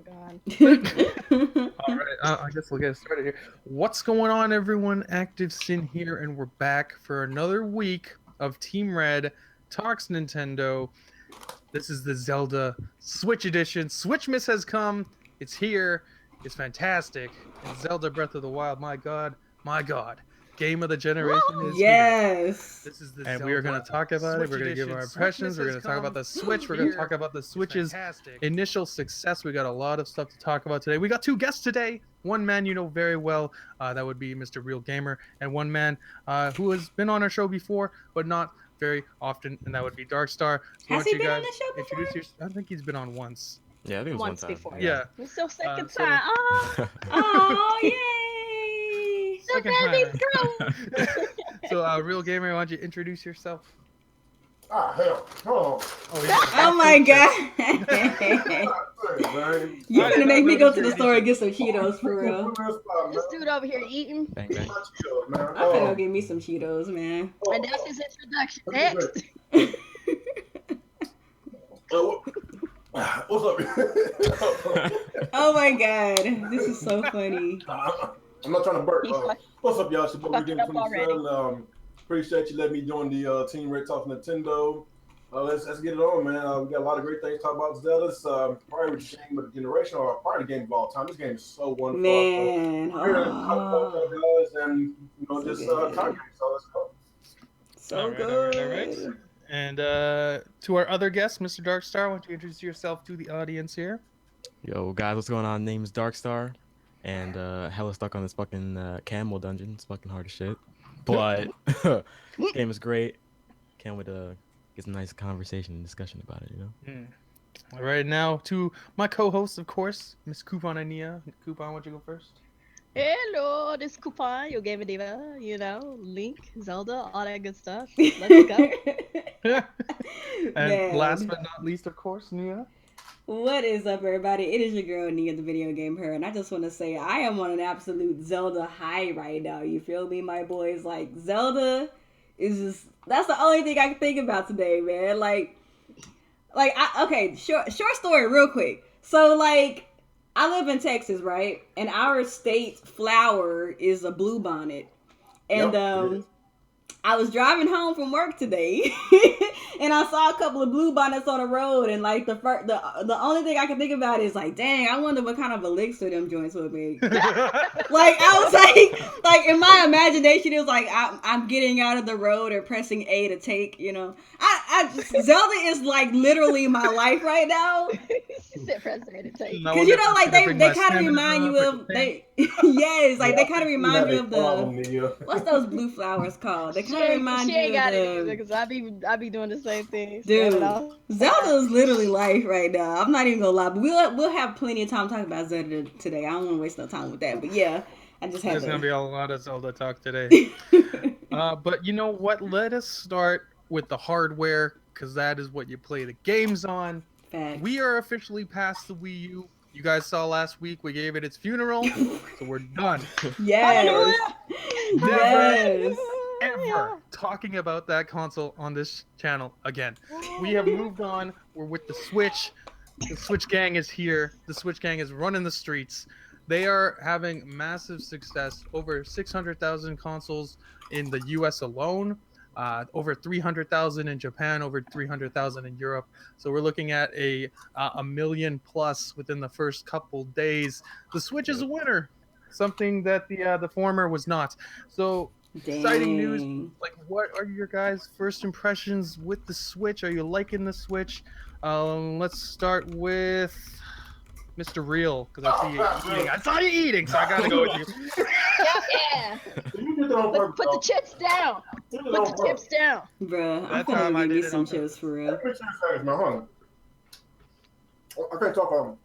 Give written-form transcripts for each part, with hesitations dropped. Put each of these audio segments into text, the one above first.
god. All right, I guess we'll get started here. What's going on, everyone? Active Sin here, and we're back for another week of Team Red Talks Nintendo. This is the Zelda Switch Edition. Switchmas has come. It's here. It's fantastic. And Zelda Breath of the Wild, my God, game of the generation is here. Yes. This is the and we are going to talk about it. We're going to give our impressions. We're going to talk about the Switch. We're going to talk about the Switch's initial success. We got a lot of stuff to talk about today. We got two guests today. One man you know very well, that would be Mr. Real Gamer, and one man who has been on our show before, but not very often, and that would be Darkstar. So Has he been on the show before? Introduce yourself. I think he's been on once. Yeah, I think it was Once one time. before. Yeah. It's still second so- time. Oh, yay! Second time. So, Real Gamer, why don't you introduce yourself? Ah, hell. Oh. Oh my god. Man. You're gonna make me go to the store and get some Cheetos for real. This dude over here eating. Bang, bang. I'm gonna go get me some Cheetos, man. And that's his introduction. Next. What's up? Oh my god, this is so funny. I'm not trying to burp. He's What's up, y'all? It's your boy, fucking up Weekend27. Appreciate you letting me join the Team Red Talk Nintendo. Let's get it on, man. We got a lot of great things to talk about. Zelda. It's probably the game of the generation, or probably the game of all time. This game is so wonderful. Man, We're gonna talk about that, guys, and just talk. So let's go. so All right, good. all right. And to our other guest, Mr. Darkstar, why don't you introduce yourself to the audience here? Yo, guys, what's going on? Name's Darkstar, and hella stuck on this fucking camel dungeon. It's fucking hard as shit, but game is great. Can't wait to get some nice conversation and discussion about it. You know. All right, now to my co-host, of course, Miss Coupon and Nia. Coupon, why don't you go first? Hello, this is Coupon, your gamer diva. You know, Link, Zelda, all that good stuff. Let's go. And Man. last but not least, of course, Nia. What is up, everybody? It is your girl, Nia, the video game her, and I just want to say I am on an absolute Zelda high right now. You feel me, my boys? Like, Zelda is just, that's the only thing I can think about today, man. Okay, short story real quick. So, like, I live in Texas, right? And our state flower is a bluebonnet. And, I was driving home from work today, and I saw a couple of bluebonnets on the road, and like the only thing I can think about is like, dang, I wonder what kind of elixir them joints would make. Like I was like in my imagination, it was like I'm getting out of the road and pressing A to take. You know, Zelda is like literally my life right now. Because you know, like they kind of remind you of yes, like they kind of remind me of the what's those blue flowers called? They kind of remind you of the because I be doing the same thing. Dude, Zelda is literally life right now. I'm not even gonna lie, but we'll have plenty of time to talk about Zelda today. I don't want to waste no time with that, but yeah, I just have. There's gonna be a lot of Zelda talk today. But you know what? Let us start with the hardware, because that is what you play the games on. Facts. We are officially past the Wii U. You guys saw last week we gave it its funeral, so we're done. Yes. Yes. Ever talking about that console on this channel again. We have moved on. We're with the Switch. The Switch gang is here. The Switch gang is running the streets. They are having massive success. Over 600,000 consoles in the US alone. Over 300,000 in Japan, over 300,000 in Europe. So we're looking at a million plus within the first couple days. The Switch is a winner, something that the former was not. So exciting news. Like, what are your guys' first impressions with the Switch? Are you liking the Switch? Let's start with Mr. Real, because I see you eating. I saw you eating, so I gotta go with you. Yeah. Put the chips down. Put the chips down. Bruh, I'm That time I gonna give me did it some on chips for real. I can't talk.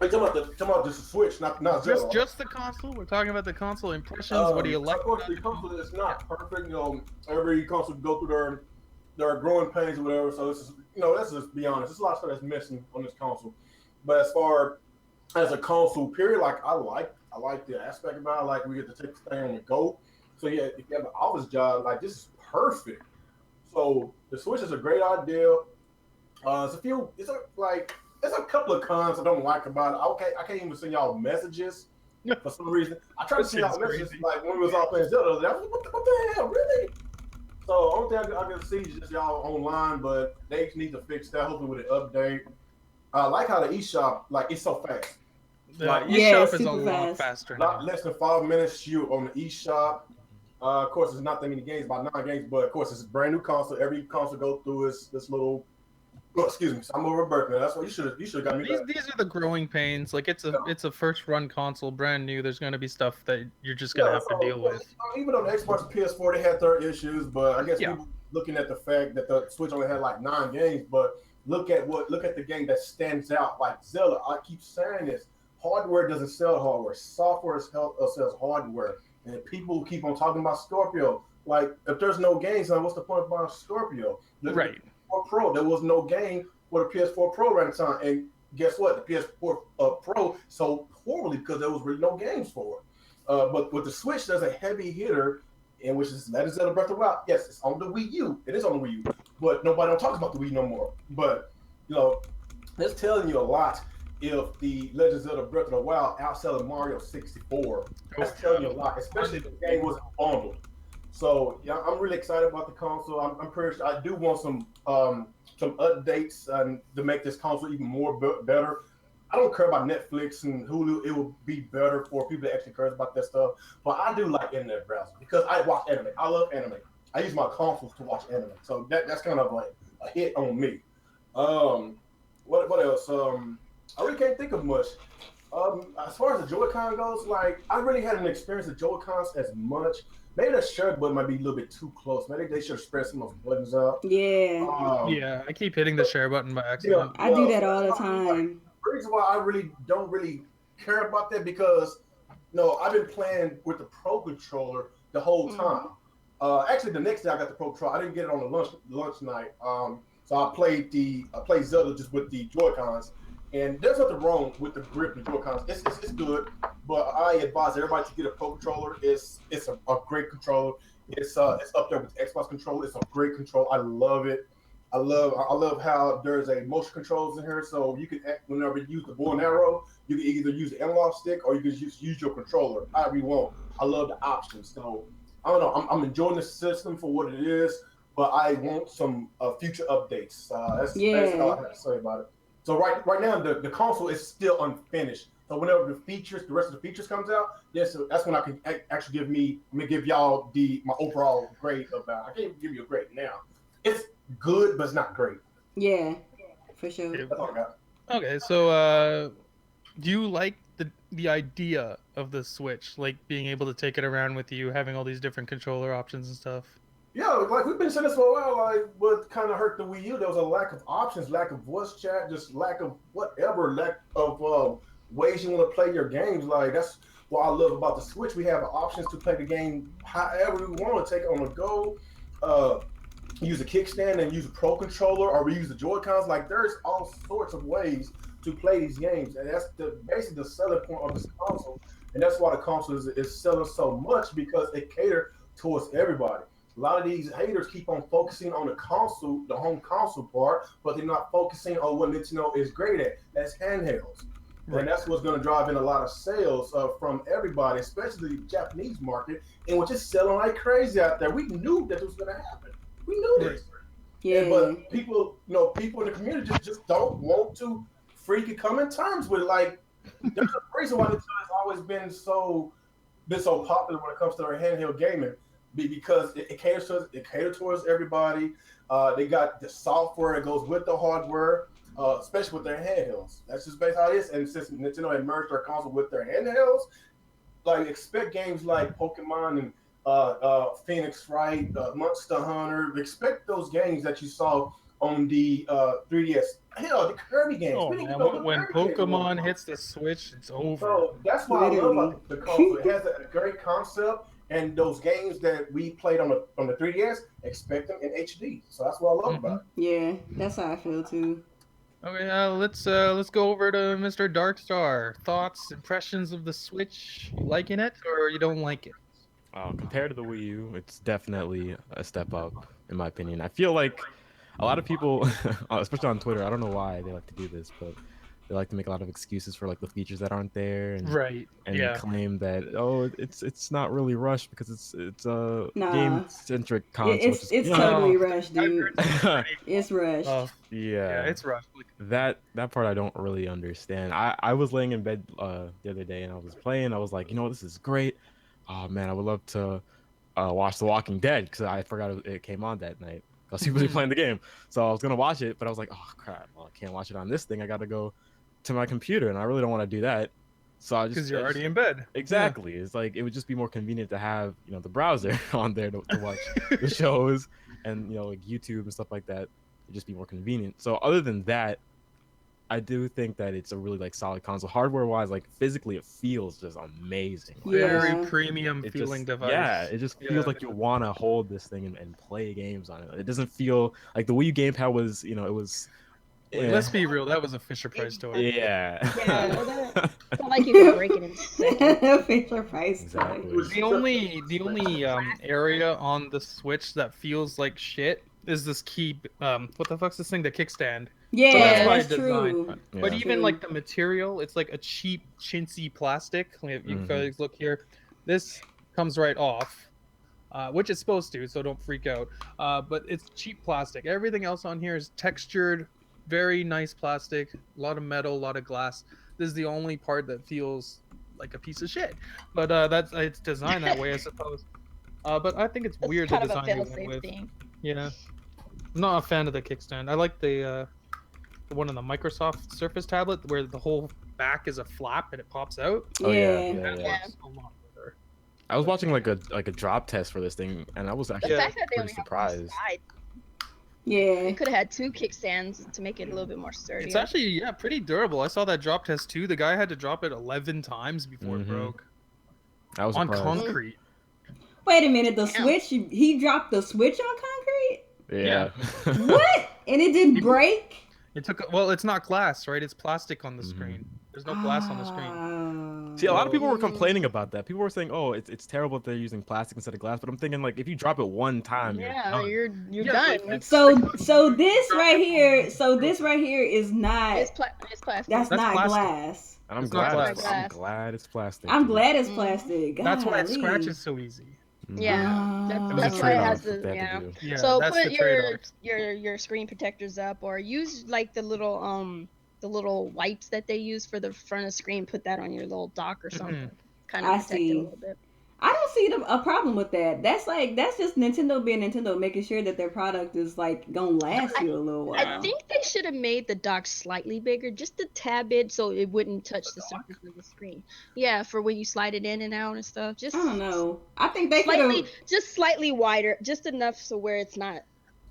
I'm talking about the Switch, not Zelda. Just the console. We're talking about the console impressions. What do you like? Of course, the console is not perfect. You know, every console go through their growing pains or whatever. So it's just, let's just be honest. There's a lot of stuff that's missing on this console. But as far as a console, period, like I like the aspect about it. Like we get to take the thing on the go. So yeah, if you have an office job, like this is perfect. So the Switch is a great idea. There's a couple of cons I don't like about it. Okay, I can't even send y'all messages for some reason. I tried to send y'all messages like when we was all playing Zelda. I was like, what the hell, really? So only thing I can see is just y'all online, but they need to fix that. Hopefully with an update. I like how the eShop, like, it's so fast. The Like, eShop is a super lot fast. faster not now. less than 5 minutes you on the eShop. Of course, it's not that many games, about 9 games, but of course, it's a brand new console. Every console go through this little. Oh, excuse me, I'm over birthday. That's what you should have got me. These are the growing pains. Like it's a first run console, brand new. There's gonna be stuff that you're just gonna have to deal with. Even on the Xbox and PS4, they had their issues, but I guess Yeah. people looking at the fact that the Switch only had like 9 games, but look at the game that stands out. Like Zelda, I keep saying this: hardware doesn't sell hardware, software sells hardware, and people keep on talking about Scorpio. Like, if there's no games, then what's the point of buying Scorpio? Right. Pro. There was no game for the PS4 Pro right time, and guess what? The PS4 Pro sold poorly because there was really no games for it. But with the Switch, there's a heavy hitter, in which is Legend of Zelda Breath of the Wild. Yes, it's on the Wii U. It is on the Wii U, but nobody don't talk about the Wii no more. But that's telling you a lot. If the Legend of Zelda Breath of the Wild outselling Mario 64, that's telling you a lot, especially if the game wasn't bundled. So yeah, I'm really excited about the console. I'm pretty sure I do want some updates to make this console even more better. I don't care about Netflix and Hulu. It will be better for people that actually care about that stuff. But I do like internet browsing because I watch anime. I love anime. I use my consoles to watch anime. So that's kind of like a hit on me. What else? I really can't think of much. As far as the Joy-Con goes, like, I really hadn't experienced the Joy-Cons as much. Maybe the share button might be a little bit too close. Maybe they should spread some of those buttons out. Yeah. Yeah, I keep hitting the share button by accident. I do that all the time. The reason why I don't really care about that because I've been playing with the Pro controller the whole time. Actually, the next day I got the Pro controller. I didn't get it on the lunch night. So I played Zelda just with the Joy-Cons. And there's nothing wrong with the grip and Joy-Cons. It's good, but I advise everybody to get a Pro controller. It's a great controller. It's up there with the Xbox controller. It's a great controller. I love it. I love how there's a motion controls in here, so you can whenever you use the bow and arrow, you can either use the analog stick or you can just use your controller, however you want. I love the options. So I don't know. I'm enjoying the system for what it is, but I want some future updates. That's all I have to say about it. So right now the console is still unfinished. So whenever the rest of the features comes out, yes, that's when I can actually give y'all my overall grade about. I can't give you a grade now. It's good, but it's not great. Yeah, for sure. That's all I got. Okay, so do you like the idea of the Switch, like being able to take it around with you, having all these different controller options and stuff? Yeah, like we've been saying this for a while. Like, what kind of hurt the Wii U? There was a lack of options, lack of voice chat, just lack of whatever, lack of ways you want to play your games. Like, that's what I love about the Switch. We have options to play the game however we want to take it on the go. Use a kickstand and use a Pro controller, or we use the Joy-Cons. Like, there's all sorts of ways to play these games, and that's basically the selling point of this console. And that's why the console is selling so much, because it caters towards everybody. A lot of these haters keep on focusing on the console, the home console part, but they're not focusing on what Nintendo is great at. That's handhelds. Right. And that's what's going to drive in a lot of sales from everybody, especially the Japanese market, and which is selling like crazy out there. We knew that it was going to happen. We knew this. Yeah. But people in the community just don't want to freaking come in terms with it. Like, there's a reason why Nintendo has always been so popular when it comes to their handheld gaming. Because it caters towards everybody. They got the software that goes with the hardware, especially with their handhelds. That's just basically how it is. And since Nintendo had merged their console with their handhelds, like, expect games like Pokemon and Phoenix Wright, Monster Hunter. Expect those games that you saw on the 3DS. Hell, the Kirby games. Oh, man, when Pokemon hits the Switch, it's over. So that's why I love about the console. It has a great concept. And those games that we played on the 3DS, expect them in HD. So that's what I love about it. Yeah, that's how I feel too. Okay, let's go over to Mr. Darkstar. Thoughts, impressions of the Switch? You liking it or you don't like it? Compared to the Wii U, it's definitely a step up, in my opinion. I feel like a lot of people, especially on Twitter, I don't know why they like to do this, but they like to make a lot of excuses for like the features that aren't there, Right. and Yeah. claim that it's not really rushed because it's a Nah. game centric console. Which is, It's you know, totally No, rushed, I've dude. heard some pretty It's rushed. yeah, it's rough. Like, that part I don't really understand. I was laying in bed the other day and I was playing. I was like, you know what, this is great. Oh man, I would love to watch The Walking Dead because I forgot it came on that night. I was really playing the game, so I was gonna watch it, but I was like, oh crap, well, I can't watch it on this thing. I gotta go to my computer, and I really don't want to do that. So I just because you're already in bed. exactly. It's like it would just be more convenient to have the browser on there to watch the shows and like YouTube and stuff like that. It'd just be more convenient. So other than that, I do think that it's a really like solid console. Hardware wise, like physically, it feels just amazing. Like, Yeah. Very premium it feeling just, device. yeah, it just feels like you want to hold this thing and play games on it. It doesn't feel like the Wii U gamepad was, it was. Let's be real, that was a Fisher Price toy. Yeah. Yeah, it's not like you can break it in seconds. Fisher Price. Exactly. The only area on the Switch that feels like shit is this key. What the fuck's this thing? The kickstand. Yeah, So that's by that's design. true. But Yeah. even like the material, it's like a cheap, chintzy plastic. If you guys look here, this comes right off, which it's supposed to, so don't freak out. But it's cheap plastic. Everything else on here is textured, very nice plastic, a lot of metal, a lot of glass. This is the only part that feels like a piece of shit. But it's designed that way, I suppose. But I think it's It's weird kind the of a design they went fail-safe with. thing. Yeah, I'm not a fan of the kickstand. I like the one on the Microsoft Surface tablet where the whole back is a flap and it pops out. Oh yeah, Yeah. yeah, That yeah. works a lot better. I was watching like a drop test for this thing, and I was The actually fact that they pretty only have one surprised. side, Yeah. they could have had 2 kickstands to make it a little bit more sturdy. It's actually pretty durable. I saw that drop test too. The guy had to drop it 11 times before it Mhm. broke I was on surprised. concrete. Wait a minute, the Damn. Switch, he dropped the Switch on concrete? Yeah. What? And it didn't break? It took it's not glass, right? It's plastic on the screen. There's no glass on the screen. Oh. See, a lot of people were Mm. complaining about that. People were saying, "Oh, it's terrible if they're using plastic instead of glass." But I'm thinking, like, if you drop it one time, Yeah, you're done. you're Yeah, done. like, It's, So this right here is not, it's plastic. that's not plastic. glass. And I'm It's not glad. glass. I'm glad it's plastic. I'm dude. glad it's Mhm. plastic. That's why it Golly. scratches so easy. Yeah, Oh. that's, It was a that's why it trade-off has that the they had to do. Yeah, So that's put the trade-off. your screen protectors up, or use like the little wipes that they use for the front of the screen. Put that on your little dock or something. Kind I of protect it see. a little bit. I don't see a problem with that. That's just Nintendo being Nintendo, making sure that their product is like gonna last you a little while. I think they should have made the dock slightly bigger, just a tad bit, so it wouldn't touch the surface of the screen. Yeah, for when you slide it in and out and stuff. Just I don't know. I think they could slightly, have. just slightly wider, just enough so where it's not I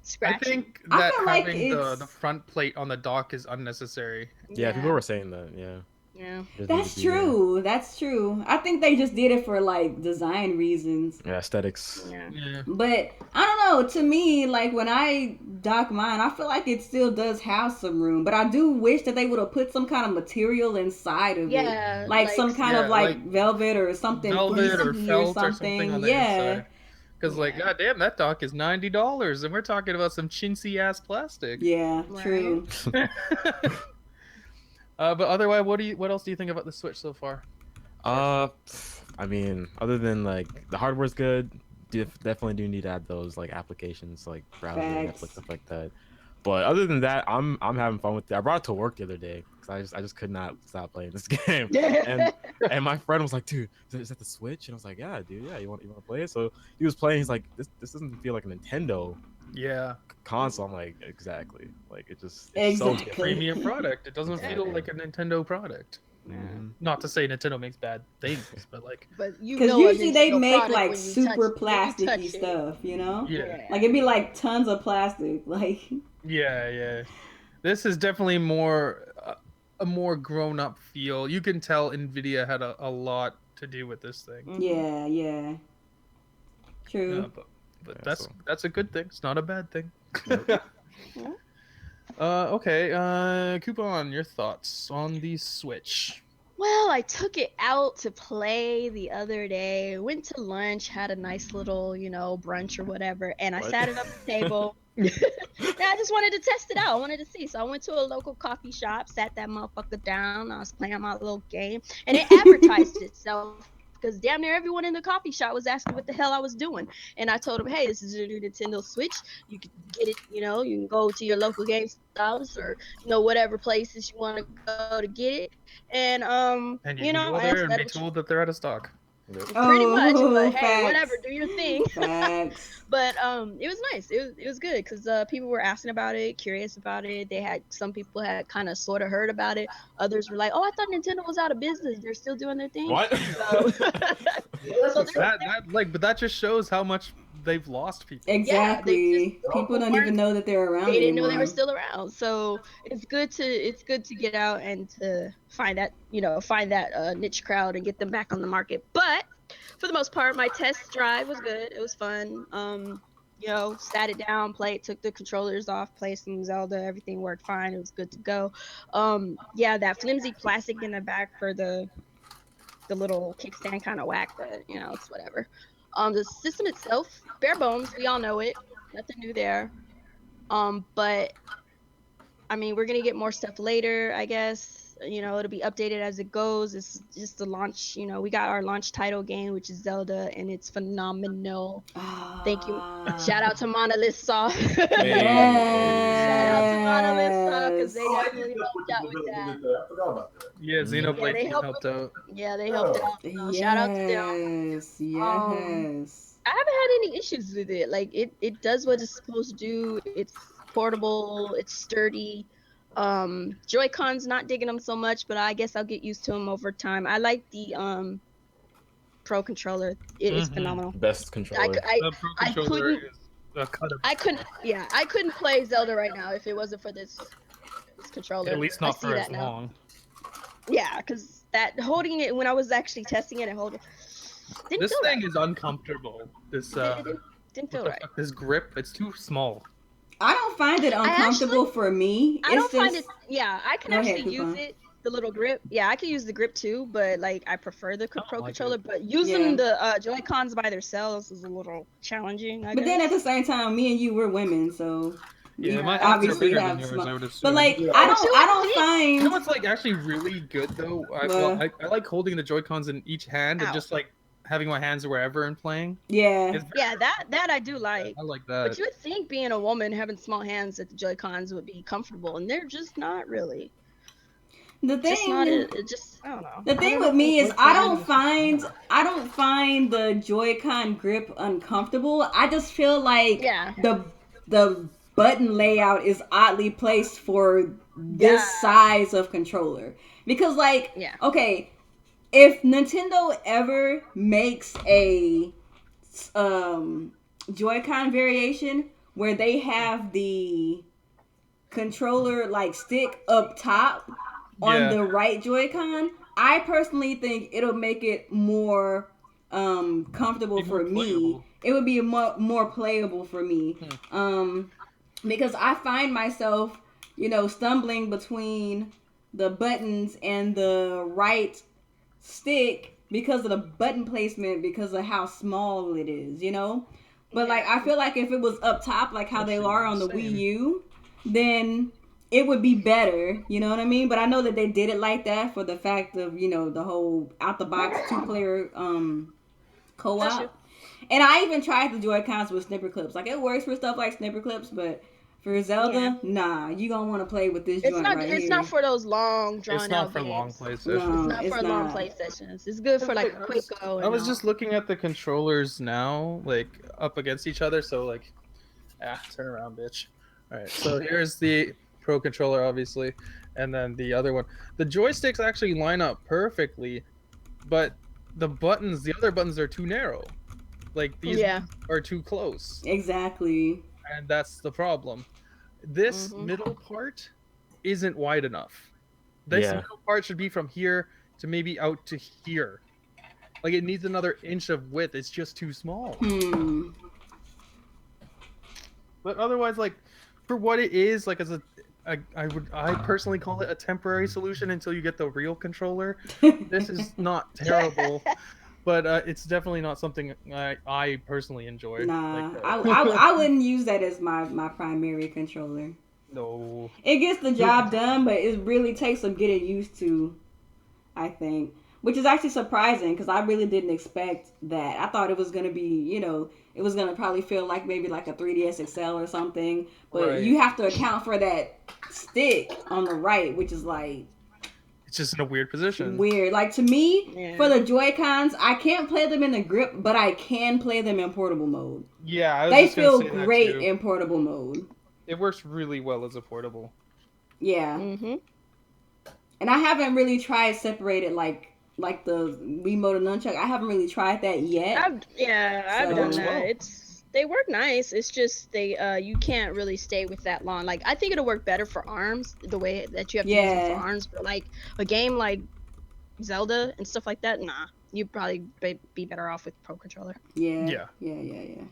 scratchy. think I that feel like having the it's- front plate on the dock is unnecessary. Yeah, people were saying that. Yeah. Yeah. It doesn't need That's to be there. true. That's true. I think they just did it for like design reasons. Yeah, aesthetics. Yeah. Yeah. But I don't know. To me, like when I dock mine, I feel like it still does have some room. But I do wish that they would have put some kind of material inside of it, Yeah. like some kind of Yeah, like like velvet or something, Velvet or fleecy felt or something on the Yeah. inside. Because like, Yeah. goddamn, that dock is $90, and we're talking about some chintzy ass plastic. Yeah. Right. True. But otherwise, what else do you think about the Switch so far? I mean, other than like the hardware's good, definitely do need to add those like applications like browser, Facts. Netflix, stuff like that. But other than that, I'm having fun with it. I brought it to work the other day because I just could not stop playing this game. And my friend was like, "Dude, is that the Switch?" And I was like, "Yeah, dude, yeah, you want to play it?" So he was playing. He's like, "This doesn't feel like a Nintendo Yeah, console." I'm like, "Exactly." Like it's so Exactly. different. premium product. It doesn't Yeah. feel like a Nintendo product. Mhm. Not to say Nintendo makes bad things, but like, But you Because know a usually they Nintendo make product like when you super touch- when you touch plasticky it. stuff, you know? yeah, Like it'd be like tons of plastic. Like yeah. This is definitely a more grown up feel. You can tell Nvidia had a lot to do with this thing. Mhm. yeah. True. Yeah, but Yeah, that's so- that's a good thing. It's not a bad thing. Yep. Okay. Coupon, your thoughts on the Switch? Well, I took it out to play the other day. Went to lunch, had a nice little, brunch or whatever, and I What? sat it on the table. Yeah, I just wanted to test it out. I wanted to see. So I went to a local coffee shop, sat that motherfucker down. I was playing my little game, and it advertised itself because damn near everyone in the coffee shop was asking what the hell I was doing. And I told them, hey, this is your new Nintendo Switch. You can get it, you know, you can go to your local game stops or, you know, whatever places you want to go to get it. And, And you you can know, go I there and said, be told that they're out of stock. pretty much, but hey, facts. whatever, do your thing. Facts. But it was nice. It was good because people were asking about it, curious about it. They had some people had kind of sort of heard about it. Others were like, "Oh, I thought Nintendo was out of business. They're still doing their thing." What? So, But that just shows how much they've lost people. Exactly. People don't even know that they're around they didn't anymore. know they were still around. So it's good to get out and to find that niche crowd and get them back on the market. But for the most part, my test drive was good. It was fun. You know, sat it down, took the controllers off, played some Zelda. Everything worked fine. It was good to go. Yeah, that flimsy plastic in the back for the little kickstand kind of whack, but you know, it's whatever. The system itself, bare bones. We all know it. Nothing new there. But I mean, we're gonna get more stuff later, I guess. You know, it'll be updated as it goes. It's just the launch. You know, we got our launch title game, which is Zelda, and it's phenomenal. Thank you. Shout out to Monolith Soft. Yes. Shout out to Monolith Soft because they definitely helped out with that. I forgot about that. Yeah, Xenoblade they helped out. Yeah, they helped out. So shout out to them. Yes. Yes. I haven't had any issues with it. Like it does what it's supposed to do. It's portable. It's sturdy. Joy-Cons, not digging them so much, but I guess I'll get used to them over time. I like the Pro controller. It is phenomenal. Best controller. The Pro controller is a cut of I couldn't play Zelda right now if it wasn't for this controller. at least not for as now. long. Yeah, because that holding it when I was actually testing it and holding didn't This feel thing right. is uncomfortable. This Didn't feel what the right. fuck? This grip, it's too small. I don't find it uncomfortable for me. I don't find it. Yeah, I can Go ahead, actually use Coupon. it. The little grip. Yeah, I can use the grip too, but like I prefer the Pro like controller. it. But using the Joy-Cons by themselves is a little challenging. I But then guess. at the same time, me and you, we're women, so Yeah, we my hands are obviously bigger have than yours, small. I would assume. But like, Yeah. I don't You find. know what's like actually really good though? I like holding the Joy-Cons in each hand and Ow. just like having my hands wherever and playing. Yeah. It's Yeah, that I do like. I like But that. you would think being a woman having small hands that the Joy-Cons would be comfortable, and they're just not really. The Just not thing. it. Just I don't know. The I thing don't with know me is what I brand don't find the Joy-Con grip uncomfortable. I just feel like Yeah. the button layout is oddly placed for this Yeah. size of controller. Because like, Yeah. okay, if Nintendo ever makes a Joy-Con variation where they have the controller like stick up top on Yeah. the right Joy-Con, I personally think it'll make it more comfortable Be more for me. playable. It would be more playable for me. Because I find myself, stumbling between the buttons and the right stick because of the button placement, because of how small it is, But like, I feel like if it was up top, like how they are on the Wii U, then it would be better, you know what I mean? But I know that they did it like that for the fact of, the whole out the box 2-player co-op. And I even tried the Joy-Cons with snipper clips. Like, it works for stuff like snipper clips, but for Zelda, nah, you gonna want to play with this joint right here. It's not for those long drawn out It's not for games. long play sessions. No, It's not for long play sessions. It's good for like a quick go. I was just looking at the controllers now, like up against each other. So like, turn around, bitch. All right. So here's the Pro controller, obviously, and then the other one. The joysticks actually line up perfectly, but the other buttons are too narrow. Like these are too close. Exactly. And that's the problem. This middle part isn't wide enough. This middle part should be from here to maybe out to here. Like, it needs another inch of width. It's just too small. But otherwise, like, for what it is, like, I personally call it a temporary solution until you get the real controller. This is not terrible. but it's definitely not something I personally enjoy. Nah, Like, I wouldn't use that as my primary controller. no. It gets the job done, but it really takes some getting used to, I think. Which is actually surprising because I really didn't expect that. I thought it was going to be, it was going to probably feel like maybe like a 3DS XL or something. But Right. you have to account for that stick on the right, which is like It's just in a weird position. weird. Like to me, Yeah. for the Joy-Cons, I can't play them in the grip, but I can play them in portable mode. Yeah, I was They just gonna feel say that great too. in portable mode. It works really well as a portable. Yeah. Mm-hmm. And I haven't really tried separated like the Wiimote and nunchuck. I haven't really tried that yet. I've So- done Works that. well. They work nice. It's just you can't really stay with that long. Like I think it'll work better for arms, the way that you have to use it Yeah. for arms. But like a game like Zelda and stuff like that, nah. You'd probably be better off with Pro Controller. Yeah. Yeah.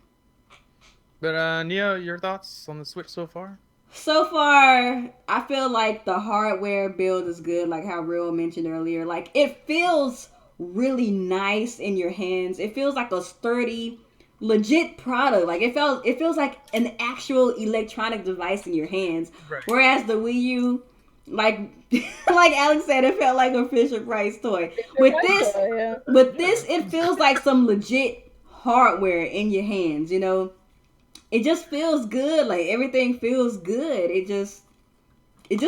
But Nia, your thoughts on the Switch so far? So far, I feel like the hardware build is good, like how Real mentioned earlier. Like it feels really nice in your hands. It feels like a sturdy, legit product. Like it feels like an actual electronic device in your hands. Right. Whereas the Wii U, like like Alex said, it felt like a Fisher Price toy. With this, it feels like some legit hardware in your hands, It just feels good. Like everything feels good. It just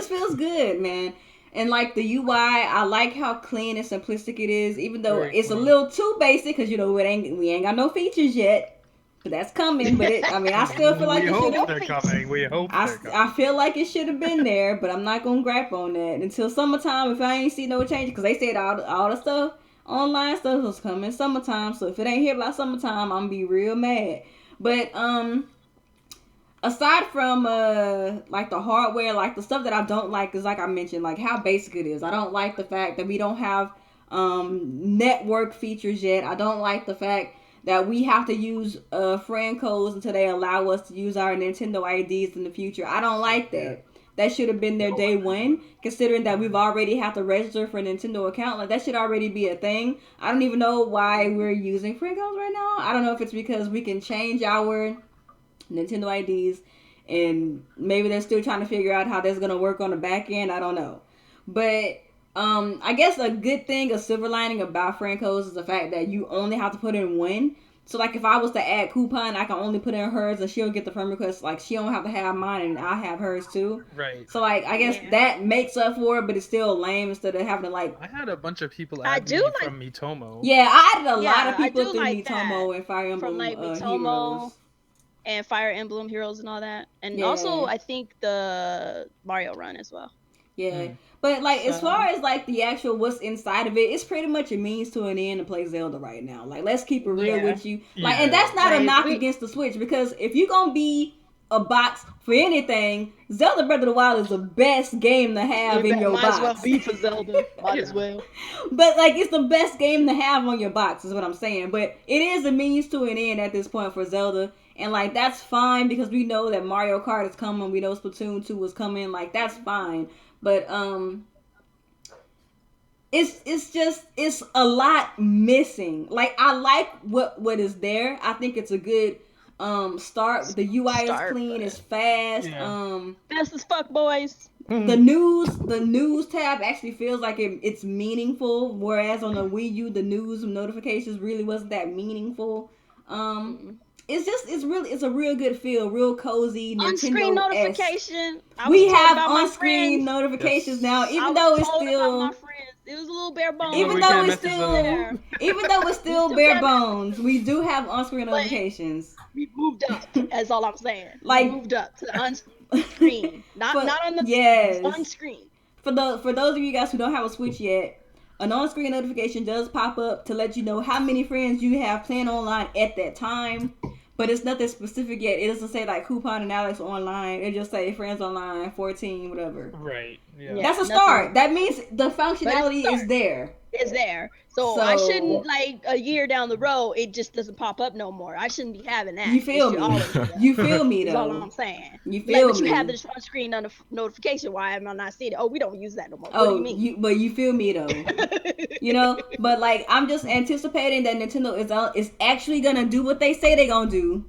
feels good, man. And like the UI, I like how clean and simplistic it is, even though Very it's a clean. little too basic because we ain't got no features yet. But that's coming. But I still feel like we it hope should they're coming. We hope they're coming. I feel like it should have been there, but I'm not gonna gripe on that until summertime. If I ain't see no changes, because they said all the stuff online stuff was coming summertime. So if it ain't here by summertime, I'm gonna be real mad. But aside from like the hardware, like the stuff that I don't like is like I mentioned, like how basic it is. I don't like the fact that we don't have network features yet. I don't like the fact that we have to use friend codes until they allow us to use our Nintendo IDs in the future. I don't like that. That should have been there day one, considering that we've already have to register for a Nintendo account. Like that should already be a thing. I don't even know why we're using friend codes right now. I don't know if it's because we can change our Nintendo IDs and maybe they're still trying to figure out how that's going to work on the back end. I don't know. But I guess a good thing, a silver lining about friend codes is the fact that you only have to put in one. So like if I was to add Coupon, I can only put in hers and she'll get the friend request. Like she don't have to have mine and I have hers too. Right. So like I guess that makes up for it, but it's still lame instead of having to like. I had a bunch of people I add do me like- from Mitomo. Yeah, I added a lot Yeah, of I people do through like Mitomo that. and Fire Emblem From like Mitomo Heroes. and Fire Emblem Heroes and all that. And Yeah. also I think the Mario Run as well. Yeah. But like as So- far as like the actual what's inside of it, it's pretty much a means to an end to play Zelda right now. Like let's keep it real Yeah. with you. Like Yeah. and that's not a Like, knock against the Switch, because if you're gonna be a box for anything, Zelda Breath of the Wild is the best game to have in your might box. as well be for Zelda. Might as well. But like it's the best game to have on your box is what I'm saying. But it is a means to an end at this point for Zelda. And like that's fine because we know that Mario Kart is coming. We know Splatoon 2 is coming. Like that's fine. But it's a lot missing. Like I like what is there. I think it's a good start. The UI is clean, but- it's fast. Yeah. Fast as fuck, boys. The news tab actually feels like it's meaningful, whereas on the Wii U the news notifications really wasn't that meaningful. It's a real good feel, real cozy On-screen Nintendo-esque. notification. I We was told have about my on-screen friends. notifications Yes. now, I even was though it's told about still my friends. It was a little bare bones. even we though can't it's mention still them. even though it's still still bare can't- bones, we do have on-screen But- notifications. We moved up. That's all I'm saying. Like- We moved up to the on-screen, not on the Yes. on-screen. For those of you guys who don't have a Switch yet, an on-screen notification does pop up to let you know how many friends you have playing online at that time. But it's nothing specific yet. It doesn't say like Coupon and Alex online. It just say friends online, 14, whatever. Right. Yeah. Yeah. That's a nothing. start. That means the functionality is start. there. is there. So I shouldn't like a year down the road it just doesn't pop up no more. I shouldn't be having that. You feel me? You feel me Is though. all I'm saying. You feel but me? you have this on screen notification. Why am I not seeing it? Oh, we don't use that no more. Oh, what do you mean? But you feel me though. You know, but like I'm just anticipating that Nintendo is actually gonna do what they say they're gonna do,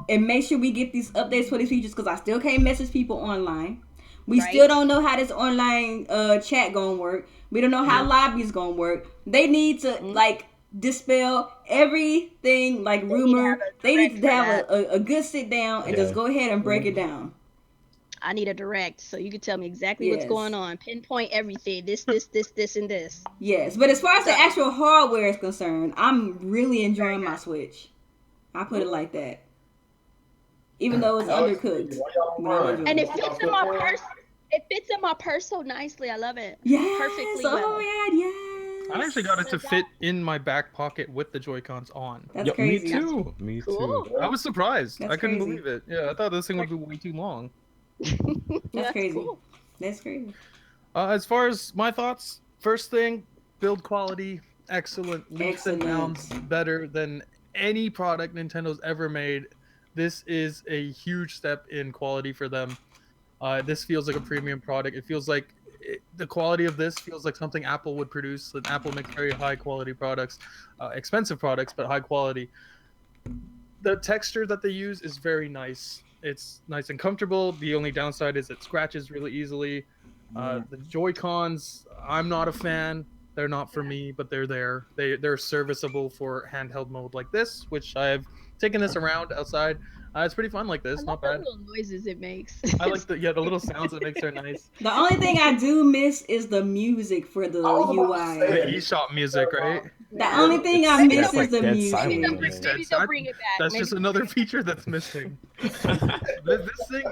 and make sure we get these updates for these features. Because I still can't message people online. We still don't know how this online chat gonna work. We don't know how lobby's gonna work. They need to like dispel everything like rumor. They need to have a good sit down and just go ahead and break it down. I need a direct so you can tell me exactly what's going on. Pinpoint everything. This, and this. Yes, but as far as the actual hardware is concerned, I'm really enjoying my Switch. I put it like that. Even though it's undercooked. And it fits in my purse. It fits in my purse so nicely. I love it. Yes. Perfectly well. Oh my God, yes. I actually got it to fit in my back pocket with the Joy-Cons on. That's crazy. Me too. Me too. I was surprised. That's I couldn't crazy. believe it. Yeah, I thought this thing would be way too long. That's crazy. Cool. That's crazy. As far as my thoughts, first thing, build quality, excellent, leaps and bounds better than any product Nintendo's ever made. This is a huge step in quality for them. This feels like a premium product. It feels like the quality of this feels like something Apple would produce. And Apple makes very high quality products, expensive products, but high quality. The texture that they use is very nice. It's nice and comfortable. The only downside is it scratches really easily. The Joy-Cons, I'm not a fan. They're not for me, but they're there. They're serviceable for handheld mode like this, which I've taken this around outside. It's pretty fun like this. I Not love bad. the little noises it makes. I like the little sounds it makes are nice. The only thing I do miss is the music for the UI. The eShop music, right? The only thing I miss That's like is the dead music. silent. Maybe they'll bring it back. That's Maybe just another feature that's missing. This thing,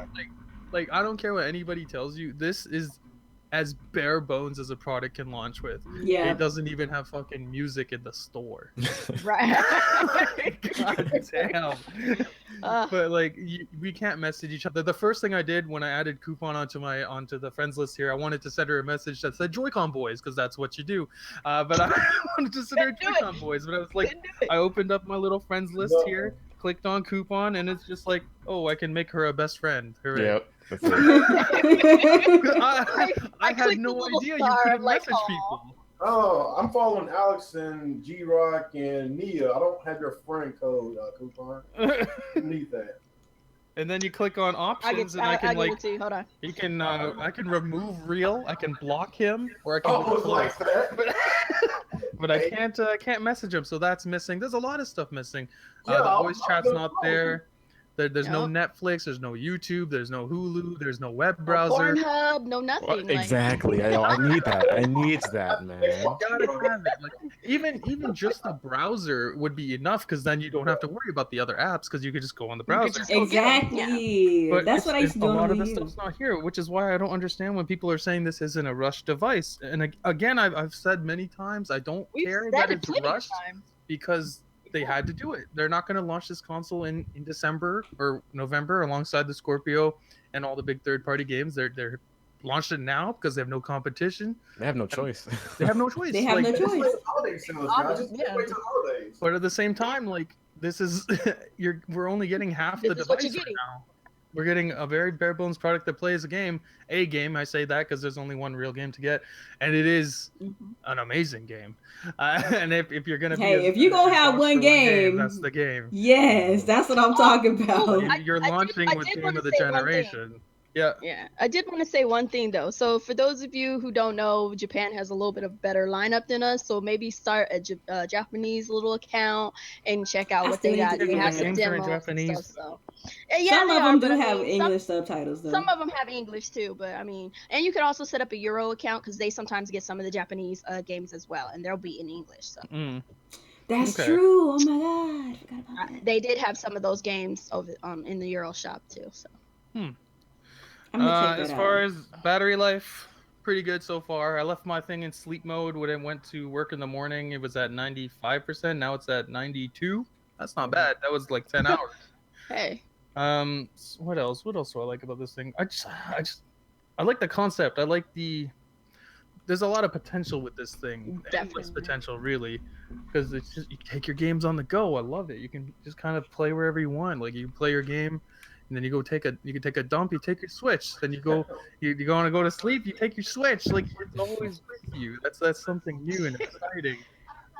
like I don't care what anybody tells you. This is as bare bones as a product can launch with. Yeah. It doesn't even have fucking music in the store. Right. God damn. But like we can't message each other. The first thing I did when I added Coupon onto the friends list here, I wanted to send her a message that said Joy-Con boys because that's what you do. But I wanted to send her Joy-Con boys. But I was like, I opened up my little friends list here, clicked on Coupon, and it's just like, oh, I can make her a best friend. Hooray. Yep. That's it. I had no idea you couldn't message people. Oh, I'm following Alex and G-Rock and Nia. I don't have your friend code, Coupon. Need that. And then you click on options, and I can give it to you. Hold on. he can, I can remove Real, I can block him, or I can. Oh, like that. But I can't message him, so that's missing. There's a lot of stuff missing. Yeah, The voice chat's not there. There's no Yep. Netflix, there's no YouTube, there's no Hulu, there's no web browser. No Pornhub, no nothing. Well, exactly. I need that. I need that, man. You gotta have it. Like, even just the browser would be enough, because then you don't have to worry about the other apps, because you could just go on the browser. Exactly. But That's what I used to do. A lot of on this Wii U. stuff's not here, which is why I don't understand when people are saying this isn't a rushed device. And again, I've said many times, I don't care that it's rushed because they had to do it. They're not going to launch this console in December or November alongside the Scorpio and all the big third-party games. They're launched it now because they have no competition. They have no choice. They have no choice. They have no choice. Wait till holidays, guys. Just wait till holidays. But at the same time, like, this is we're only getting half the This is what device you're right getting. now. We're getting a very bare bones product that plays a game. I say that because there's only one real game to get, and it is an amazing game. And if you're gonna if you're gonna have one game, that's the game. Yes, that's what I'm talking about. You're launching with Game of the Generation. Yeah. Yeah, I did want to say one thing though. So for those of you who don't know, Japan has a little bit of better lineup than us. So maybe start a Japanese little account and check out what they got. They have some demos and stuff. So yeah, some of them do have English subtitles though. Some of them have English too, but I mean, and you could also set up a Euro account because they sometimes get some of the Japanese games as well, and they'll be in English. So. That's true. Oh my god, I forgot about that. They did have some of those games over in the Euro shop too. So. I'm gonna check that as out. far as battery life, pretty good so far. I left my thing in sleep mode when I went to work in the morning. It was at 95%. Now it's at 92. That's not bad. That was like 10 hours. Hey. What else? What else do I like about this thing? I like the concept. I like the there's a lot of potential with this thing. Endless Definitely. potential, really, because it's just you take your games on the go. I love it. You can just kind of play wherever you want. Like you play your game, and then you can take a dump. You take your Switch. Then you want to go to sleep. You take your Switch. Like it's always with you. That's something new and exciting.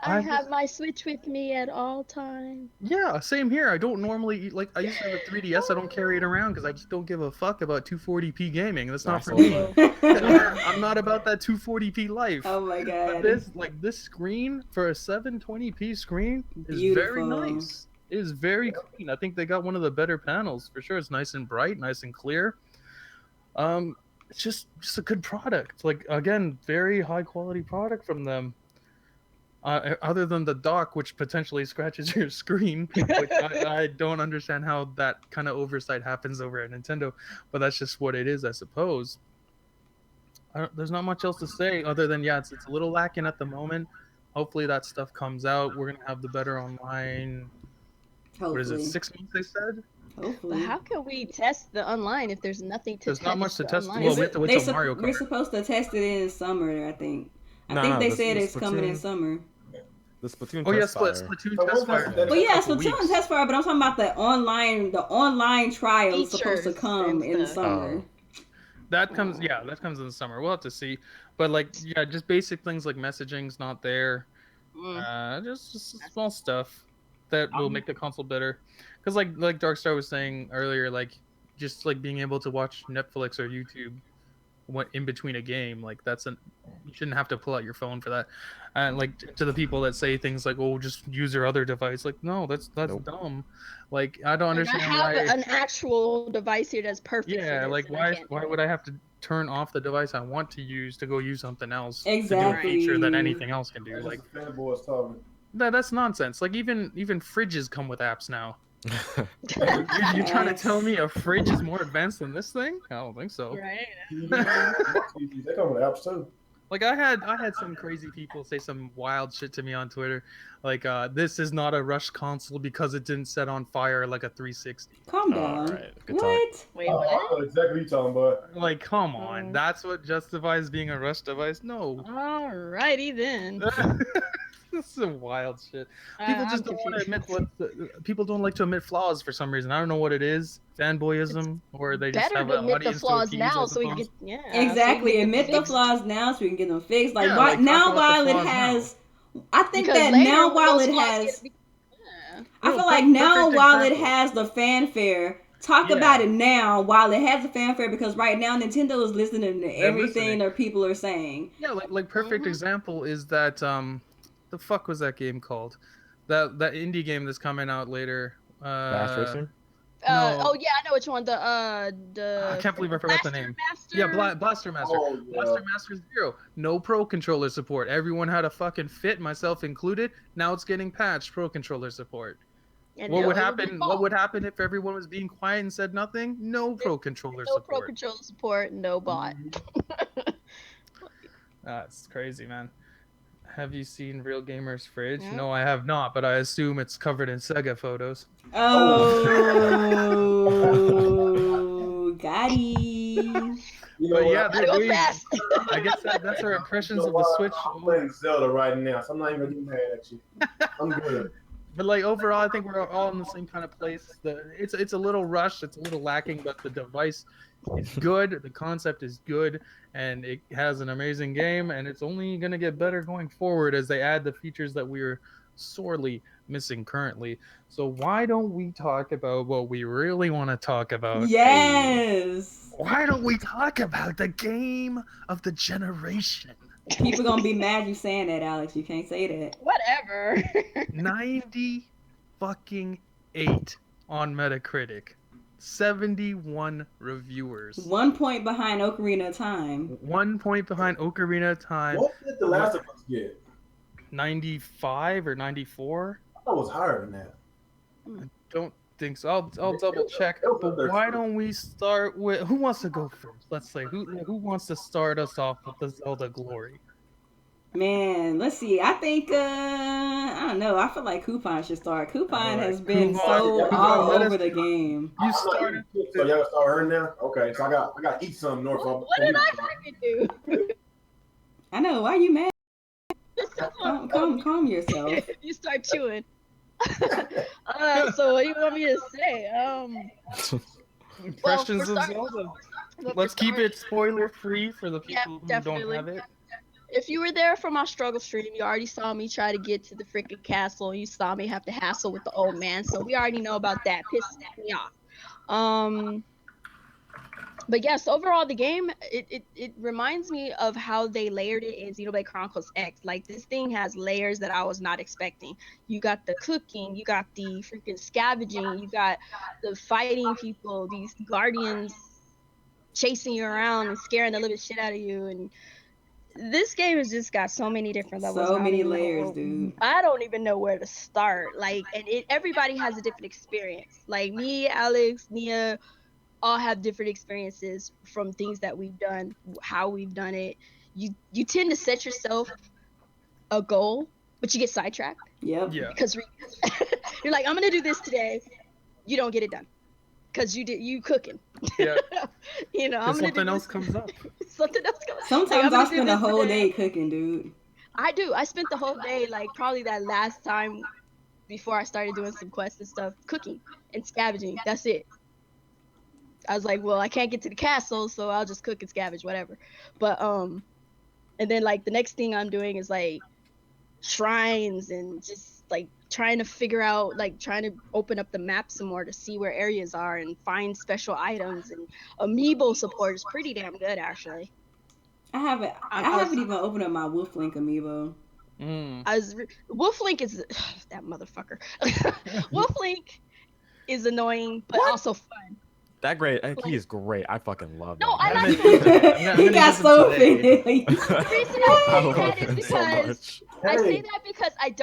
I have my Switch with me at all times. Yeah, same here. I don't normally like. I used to have a 3DS. I don't carry it around because I just don't give a fuck about 240p gaming. That's not for me. I'm not about that 240p life. Oh my god. But this screen for a 720p screen is very nice. It is very clean. I think they got one of the better panels for sure. It's nice and bright, nice and clear. It's just a good product. Like again, very high quality product from them. Other than the dock, which potentially scratches your screen, which I don't understand how that kind of oversight happens over at Nintendo, but that's just what it is, I suppose. There's not much else to say other than it's a little lacking at the moment. Hopefully that stuff comes out. We're gonna have the better online. Hopefully. What is it? 6 months they said. Hopefully. But how can we test the online if there's nothing to There's test? not much to test. Online? Well, we have to wait till Mario Kart. We're supposed to test it in summer, I think. I think they said it's coming in summer. The Splatoon Splatoon test fire. Well, yeah, Splatoon test fire, but I'm talking about the online trial is supposed to come in the summer. That comes in the summer. We'll have to see. But just basic things like messaging's not there. Just small stuff that will make the console better. Because like Darkstar was saying earlier, like just like being able to watch Netflix or YouTube in between a game, like you shouldn't have to pull out your phone for that. And like to the people that say things like, "Oh, just use your other device," like no, that's dumb. Like I don't understand why. I have an actual device here that's perfect. Yeah, like why would I have to turn off the device I want to use to go use something else? Exactly. To do a feature that anything else can do. That's like fanboys talking. That's nonsense. Like even fridges come with apps now. You're trying to tell me a fridge is more advanced than this thing? I don't think so. Right. They come with apps too. Like I had some crazy people say some wild shit to me on Twitter, like this is not a Rush console because it didn't set on fire like a 360. Calm down. Right. What? Wait, I what? know exactly what you're talking about. Like come on, that's what justifies being a Rush device? No. Alrighty then. This is some wild shit. People just don't want to admit people don't like to admit flaws for some reason. I don't know what it is. Fanboyism, or they just have an audience to appease, now so we can exactly admit the flaws now so we can get them fixed. Like while it has, I think that now while it has, I feel like now while it has the fanfare. Talk about it now while it has the fanfare, because right now Nintendo is listening to everything that people are saying. Yeah, like perfect example is that the fuck was that game called? That indie game that's coming out later. Fast Racing? No. Oh yeah, I know which one. The I can't believe I forgot the name. Master? Yeah, Blaster Master. Oh, yeah. Blaster Master 0. No Pro Controller support. Everyone had a fucking fit, myself included. Now it's getting patched. Pro Controller support. And What would happen? What would happen if everyone was being quiet and said nothing? No Pro Controller support. No Pro Controller support. No bot. That's crazy, man. Have you seen Real Gamer's fridge? Yeah. No, I have not, but I assume it's covered in Sega photos. Oh, got it. Yeah, I guess that's our impressions of the Switch. I'm playing Zelda right now, so I'm not even getting mad at you. I'm good. But like overall, I think we're all in the same kind of place. It's a little rushed, it's a little lacking, but the device is good. The concept is good, and it has an amazing game. And it's only gonna get better going forward as they add the features that we're sorely missing currently. So why don't we talk about what we really want to talk about? Yes. Why don't we talk about the game of the generation? People gonna be mad you saying that, Alex. You can't say that. Whatever. 90 fucking 8 on Metacritic. 71 reviewers. 1 point behind Ocarina of Time. 1 point behind Ocarina of Time. What did The Last of Us get? 95 or 94? I thought it was higher than that. I don't think so. I'll double check. But why don't we start with who wants to go first? Let's say who wants to start us off with the Zelda glory? Man, let's see. I think I don't know. I feel like Coupon should start. Coupon has been all over the game. You started. So y'all start her now? Okay, so I got to eat something north. What did I fucking do? I know. Why you mad? It's so Calm yourself. you start chewing. So what do you want me to say? Well, Impressions for of start, Zelda. but for Let's keep start, it spoiler free for the yeah, people who don't definitely. have it. If you were there for my struggle stream, you already saw me try to get to the freaking castle. You saw me have to hassle with the old man, so we already know about that. Pisses me off. But yes, overall the game it reminds me of how they layered it in Xenoblade Chronicles X. Like this thing has layers that I was not expecting. You got the cooking, you got the freaking scavenging, you got the fighting people, these guardians chasing you around and scaring the living shit out of you. And this game has just got so many different levels. So many layers, dude. I don't even know where to start. Like, and everybody has a different experience. Like me, Alex, Nia, all have different experiences from things that we've done, how we've done it. You tend to set yourself a goal, but you get sidetracked Yep. Yeah. because you're like, I'm gonna do this today. You don't get it done because you cooking. Yeah. You know, I'm gonna Something do else this. comes up. Something else comes. Sometimes like, I spend a whole today. day cooking, dude. I do. I spent the whole day, like probably that last time before I started doing some quests and stuff, cooking and scavenging. That's it. I was like, well, I can't get to the castle, so I'll just cook and scavenge, whatever. But and then like the next thing I'm doing is like shrines and just like trying to figure out, like trying to open up the map some more to see where areas are and find special items. And amiibo support is pretty damn good, actually. I haven't even opened up my Wolf Link amiibo. Wolf Link is that motherfucker. Wolf Link is annoying, but also fun. That great. He is great. I fucking love No, that. I guy. like him. He got so offended. The reason I I say love that is him so because much. I say that because I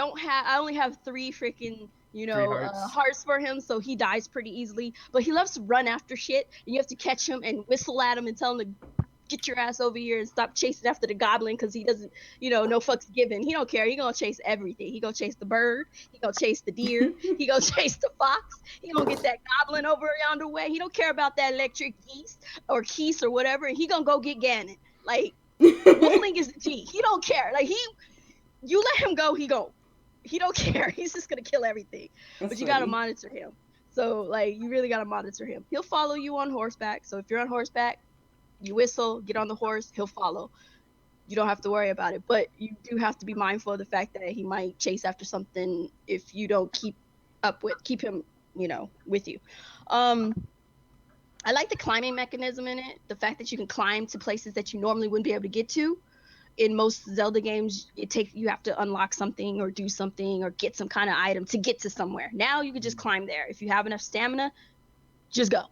only have 3 freaking, hearts. hearts for him, so he dies pretty easily. But he loves to run after shit, and you have to catch him and whistle at him and tell him to get your ass over here and stop chasing after the goblin, because he doesn't, no fucks given. He don't care. He gonna chase everything. He gonna chase the bird. He gonna chase the deer. He gonna chase the fox. He gonna get that goblin over yonder way. He don't care about that electric geese or whatever. He gonna go get Ganon. Like, Wolfling is the G. He don't care. Like, you let him go, he don't care. He's just gonna kill everything. That's but you funny. gotta monitor him. So like, you really gotta monitor him. He'll follow you on horseback. So if you're on horseback, you whistle, get on the horse, he'll follow. You don't have to worry about it. But you do have to be mindful of the fact that he might chase after something if you don't keep him, with you. I like the climbing mechanism in it. The fact that you can climb to places that you normally wouldn't be able to get to. In most Zelda games, you have to unlock something or do something or get some kind of item to get to somewhere. Now you can just climb there. If you have enough stamina, just go.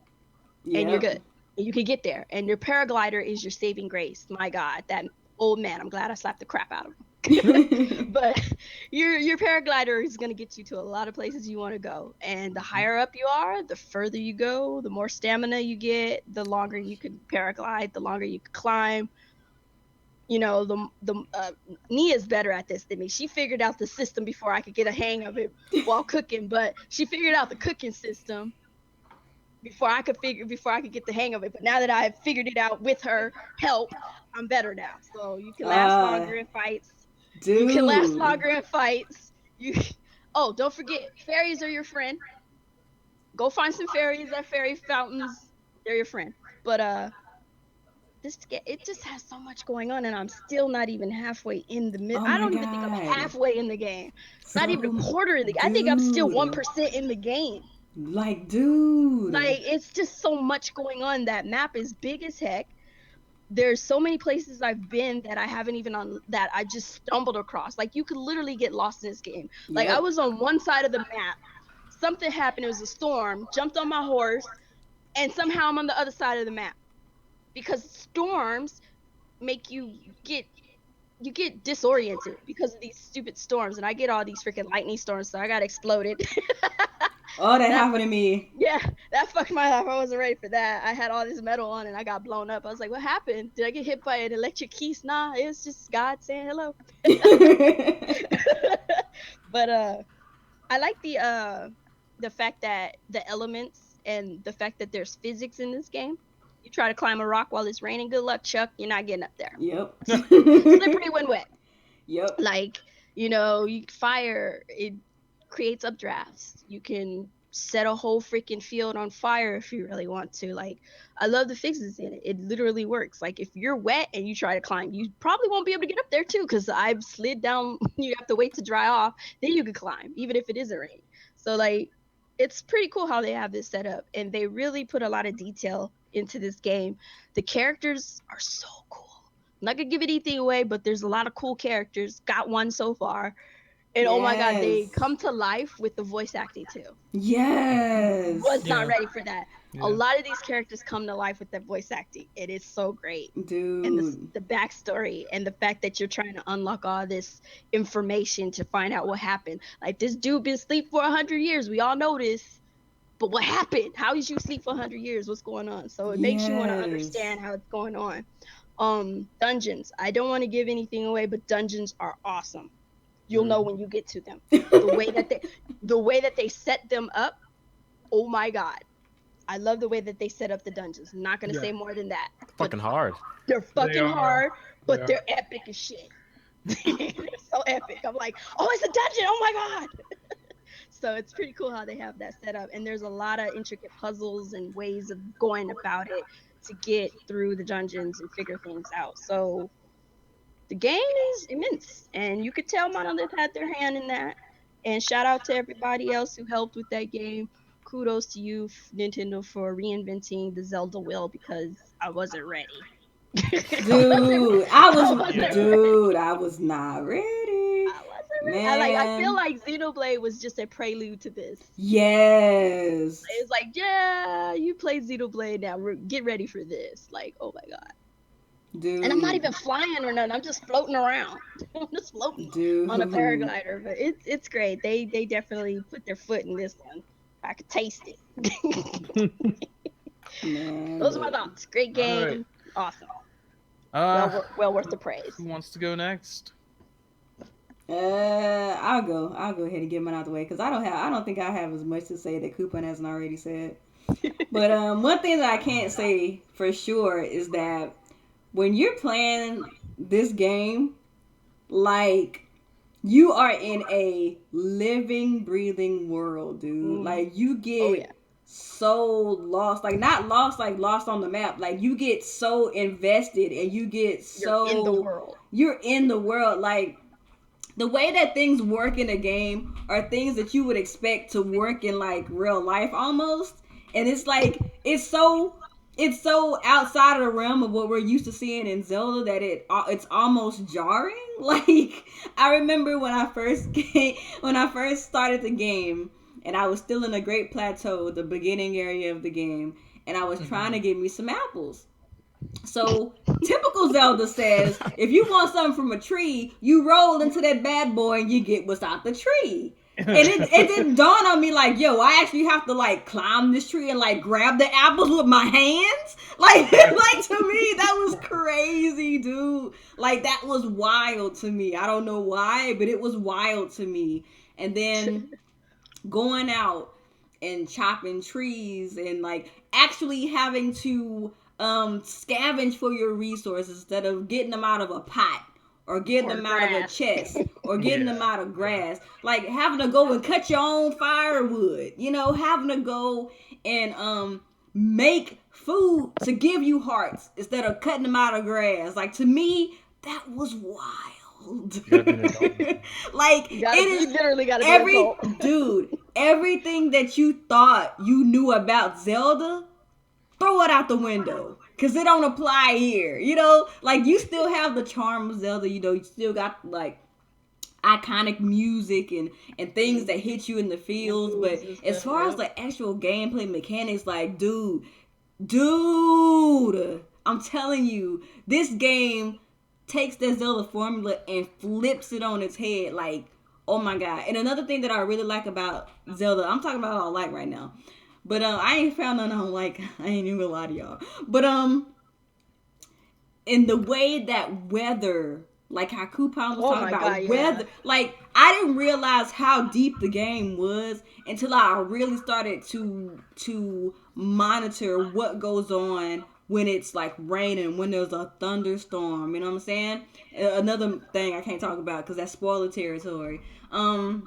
And you're good. And you can get there. And your paraglider is your saving grace. My God, that old man, I'm glad I slapped the crap out of him. But your paraglider is going to get you to a lot of places you want to go. And the higher up you are, the further you go, the more stamina you get, the longer you can paraglide, the longer you can climb. Nia's better at this than me. She figured out the system before I could get a hang of it while cooking, but she figured out the cooking system before I could get the hang of it. But now that I've figured it out with her help, I'm better now. So you can last longer in fights. Dude. You can last longer in fights. Don't forget, fairies are your friend. Go find some fairies at fairy fountains. They're your friend. But it just has so much going on, and I'm still not even halfway in the mid. I don't even think I'm halfway in the game. Not even a quarter in the game. I think I'm still 1% in the game. Like, dude. Like, it's just so much going on. That map is big as heck. There's so many places I've been that I haven't even that I just stumbled across. Like, you could literally get lost in this game. Like, I was on one side of the map. Something happened. It was a storm. Jumped on my horse, and somehow I'm on the other side of the map. Because storms make you get disoriented because of these stupid storms, and I get all these freaking lightning storms, so I got exploded. Oh, that happened to me. Yeah, that fucked my life. I wasn't ready for that. I had all this metal on and I got blown up. I was like, what happened? Did I get hit by an electric keys? Nah, it was just God saying hello. But I like the fact that the elements and the fact that there's physics in this game. You try to climb a rock while it's raining, good luck, Chuck. You're not getting up there. Yep. Slippery when wet. Yep. Like, fire, it creates updrafts. You can set a whole freaking field on fire if you really want to. Like, I love the fixes in it. It literally works. Like, if you're wet and you try to climb, you probably won't be able to get up there too, because I've slid down. You have to wait to dry off, then you can climb, even if it isn't raining. So, like, it's pretty cool how they have this set up, and they really put a lot of detail into this game. The characters are so cool. I'm not gonna give anything away, but there's a lot of cool characters. Got one so far. And oh my god, they come to life with the voice acting too. Yes. Was not Yeah. ready for that. Yeah. A lot of these characters come to life with their voice acting. It is so great. Dude. And the backstory and the fact that you're trying to unlock all this information to find out what happened. Like, this dude been asleep for 100 years. We all know this. But what happened? How did you sleep for 100 years? What's going on? So it makes you want to understand how it's going on. Dungeons. I don't want to give anything away, but dungeons are awesome. You'll know when you get to them. The way that they set them up, oh my god. I love the way that they set up the dungeons. I'm not gonna say more than that. Fucking hard. They're fucking are. hard, but They they're epic as shit. They're so epic. I'm like, oh, it's a dungeon. Oh my god. So it's pretty cool how they have that set up. And there's a lot of intricate puzzles and ways of going about it to get through the dungeons and figure things out. So the game is immense, and you could tell Monolith had their hand in that. And shout out to everybody else who helped with that game. Kudos to you, Nintendo, for reinventing the Zelda wheel, because I wasn't ready. Dude, I was not ready. I wasn't ready. Man. I feel like Xenoblade was just a prelude to this. Yes. It's like, yeah, you played Xenoblade, now get ready for this. Like, oh my god. Dude. And I'm not even flying or nothing. I'm just floating around. I'm just floating on a paraglider. But it's great. They definitely put their foot in this one. I could taste it. Man. Those are my thoughts. Great game. All Awesome. Well worth the praise. Who wants to go next? I'll go ahead and get mine out the way, because I don't think I have as much to say that Coupon hasn't already said. But one thing that I can't say for sure is that when you're playing this game, like, you are in a living, breathing world, dude. Like, you get so lost. Like, not lost, like lost on the map. Like, you get so invested, and you get so... You're in the world. You're in the world. Like, the way that things work in a game are things that you would expect to work in, like, real life almost. And it's like, it's so outside of the realm of what we're used to seeing in Zelda that it's almost jarring. Like, I remember when I first started the game, and I was still in a Great Plateau, the beginning area of the game, and I was trying to get me some apples. So, typical Zelda says, if you want something from a tree, you roll into that bad boy and you get what's out the tree. And it didn't dawn on me, like, yo, I actually have to, like, climb this tree and, like, grab the apples with my hands? Like, to me, that was crazy, dude. Like, that was wild to me. I don't know why, but it was wild to me. And then going out and chopping trees and, like, actually having to scavenge for your resources instead of getting them out of a pot. Or getting them out of a chest, or getting them out of grass. Like, having to go and cut your own firewood. You know, having to go and make food to give you hearts instead of cutting them out of grass. Like, to me, that was wild. Like, You literally gotta be an adult. Dude, everything that you thought you knew about Zelda, throw it out the window. Because it don't apply here, you know? Like, you still have the charm of Zelda, you know? You still got, like, iconic music and things that hit you in the feels. But as far as, like, actual gameplay mechanics, like, dude, I'm telling you, this game takes that Zelda formula and flips it on its head. Like, oh, my God. And another thing that I really like about Zelda, I'm talking about all I like right now. But I ain't found none I don't like. I ain't even gonna lie to y'all. But in the way that weather, like how Coupon was talking about weather, like, I didn't realize how deep the game was until I really started to monitor what goes on when it's like raining, when there's a thunderstorm. You know what I'm saying? Another thing I can't talk about because that's spoiler territory. And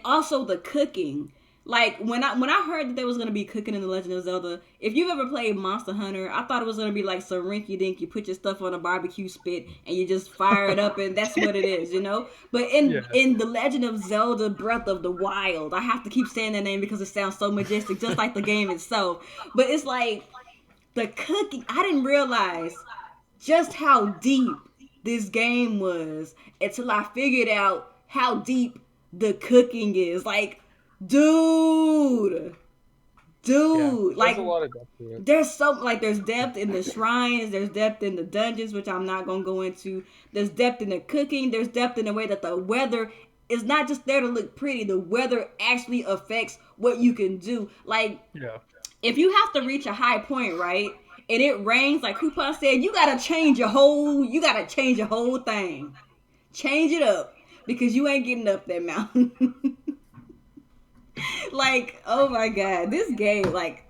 also the cooking. Like when I heard that there was gonna be cooking in The Legend of Zelda, if you've ever played Monster Hunter, I thought it was gonna be like some rinky dink. You put your stuff on a barbecue spit and you just fire it up, and that's what it is, you know. But in The Legend of Zelda: Breath of the Wild, I have to keep saying that name because it sounds so majestic, just like the game itself. But it's like the cooking. I didn't realize just how deep this game was until I figured out how deep the cooking is. Like, dude, like, a lot of depth to it. there's depth in the shrines, there's depth in the dungeons, which I'm not gonna go into. There's depth in the cooking, there's depth in the way that the weather is not just there to look pretty. The weather actually affects what you can do. Like, if you have to reach a high point, right, and it rains, like Coupon said, you gotta change your whole thing. Change it up, because you ain't getting up that mountain. Like, oh my god, this game, like,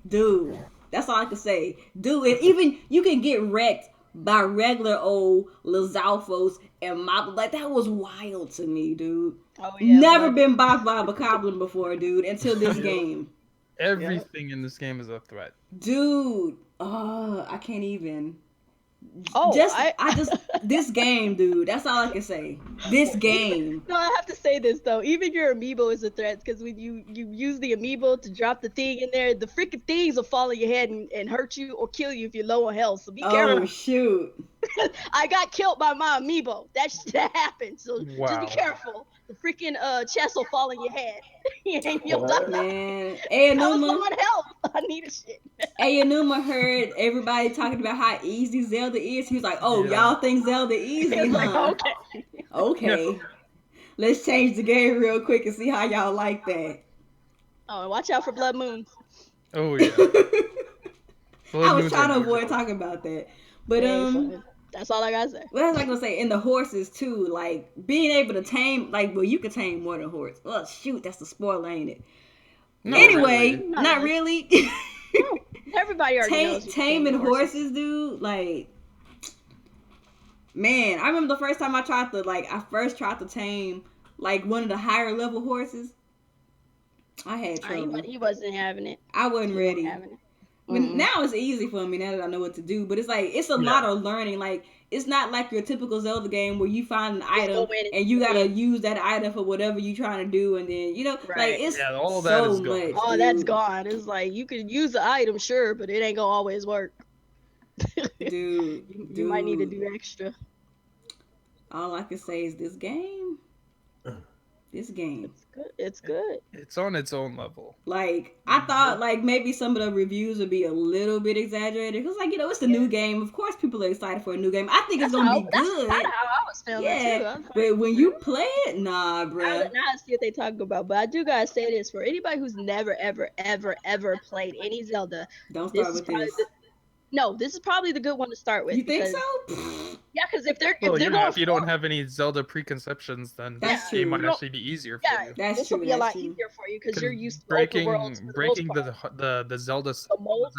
dude, that's all I can say. Dude, and even you can get wrecked by regular old Lizalfos and Mob. Like, that was wild to me, dude. Oh yeah. Never been bopped by a Bokoblin before, dude, until this game. Everything in this game is a threat. Dude, I can't even. Oh, This game, dude. That's all I can say. This game. No, I have to say this though. Even your amiibo is a threat, because when you use the amiibo to drop the thing in there, the freaking things will fall on your head and hurt you or kill you if you're low on health. So be careful. Oh shoot! I got killed by my amiibo. That happened. So just be careful. The freaking chest will fall on your head. And you'll die. Man, I was low on health. I needed shit. Ayanuma heard everybody talking about how easy Zelda is. He was like, "Oh, y'all think Zelda easy, huh? Like, Okay. Let's change the game real quick and see how y'all like that." Oh, and watch out for Blood Moons. Oh yeah. I was trying to avoid talking about that, but that's all I gotta say. What was I gonna say? In the horses too, like being able to tame, like, well, you could tame more than horse. Oh shoot, that's the spoiler, ain't it? No, anyway, really. not really. No, everybody already knows. Taming horses, dude. Like, man, I remember the first time I tried to tame like one of the higher level horses. I had trouble. He wasn't having it. I wasn't ready. Having it. I mean, now it's easy for me now that I know what to do, but it's like it's a lot of learning. Like, it's not like your typical Zelda game where you find an item and you gotta use that item for whatever you trying to do, and then like it's all that so is gone. much. Oh, that's gone. It's like you can use the item, sure, but it ain't gonna always work. Dude, you might need to do extra. All I can say is this game. It's good. It's good. It's on its own level. Like, I thought, like, maybe some of the reviews would be a little bit exaggerated. Because, like, it's a new game. Of course, people are excited for a new game. I think it's going to be good. That's how I was feeling, too. But when you play it, nah, bro. Now I see what they talking about. But I do got to say this. For anybody who's never, ever, ever, ever played any Zelda. Don't start with this. No, this is probably the good one to start with. You think so? Yeah, because if you don't have any Zelda preconceptions, then this game might actually be easier for you. This will be a lot easier for you because you're used to breaking the Zelda is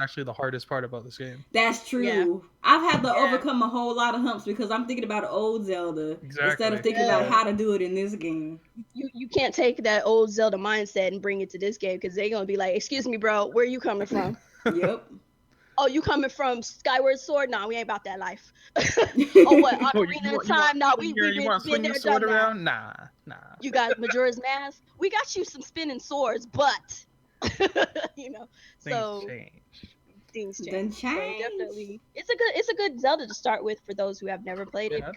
actually the hardest part about this game. That's true. Yeah. I've had to overcome a whole lot of humps because I'm thinking about old Zelda instead of thinking about how to do it in this game. You can't take that old Zelda mindset and bring it to this game because they're gonna be like, "Excuse me, bro, where are you coming from?" Yep. Oh, you coming from Skyward Sword? Nah, we ain't about that life. Oh, what? Ocarina of Time? Nah, we been there, done around? Nah. You got Majora's Mask? We got you some spinning swords, but things change. So definitely, it's a good Zelda to start with for those who have never played it. I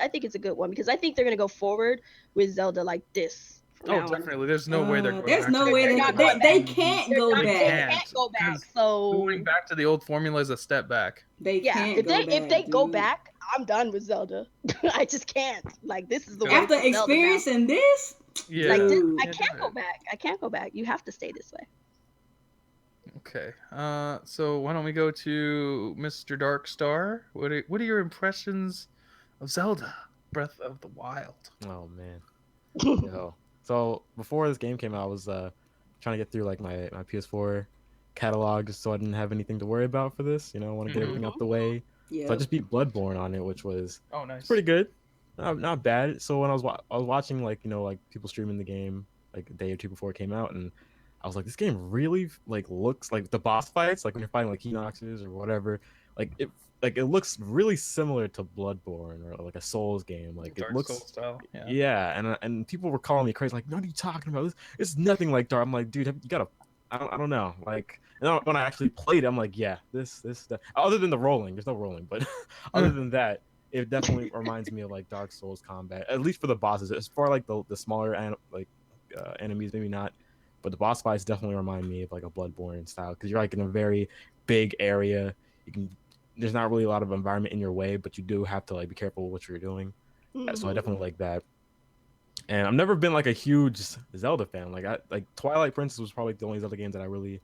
think it's a good one because I think they're gonna go forward with Zelda like this. Definitely. There's no way they're going There's back. no way they can't go back. They can't go back. So going back to the old formula is a step back. They can't if go back. If they go back, I'm done with Zelda. I just can't. Like, this is the way. After experiencing this, like this, I can't go back. I can't go back. You have to stay this way. Okay. So why don't we go to Mr. Darkstar? What are your impressions of Zelda: Breath of the Wild? Oh man. So before this game came out, I was trying to get through like my PS4 catalog just so I didn't have anything to worry about for this. I want to get everything out the way. Yeah. So I just beat Bloodborne on it, which was nice. pretty good. Not bad. So when I was watching like people streaming the game like a day or two before it came out, and I was like, this game really like looks like the boss fights, like when you're fighting like Enoxes or whatever, like it looks really similar to Bloodborne or like a Souls game. Like Dark it looks Souls style. yeah, and people were calling me crazy, like, what are you talking about? This is nothing like Dark. I'm like, dude, you gotta. I don't know. Like, and then when I actually played it, I'm like, yeah, this other than the rolling, there's no rolling, but other than that, it definitely reminds me of like Dark Souls combat, at least for the bosses. As far like the smaller enemies, maybe not, but the boss fights definitely remind me of like a Bloodborne style, because you're like in a very big area. There's not really a lot of environment in your way, but you do have to like be careful with what you're doing. So I definitely like that. And I've never been like a huge Zelda fan. Like Twilight Princess was probably the only Zelda game that I really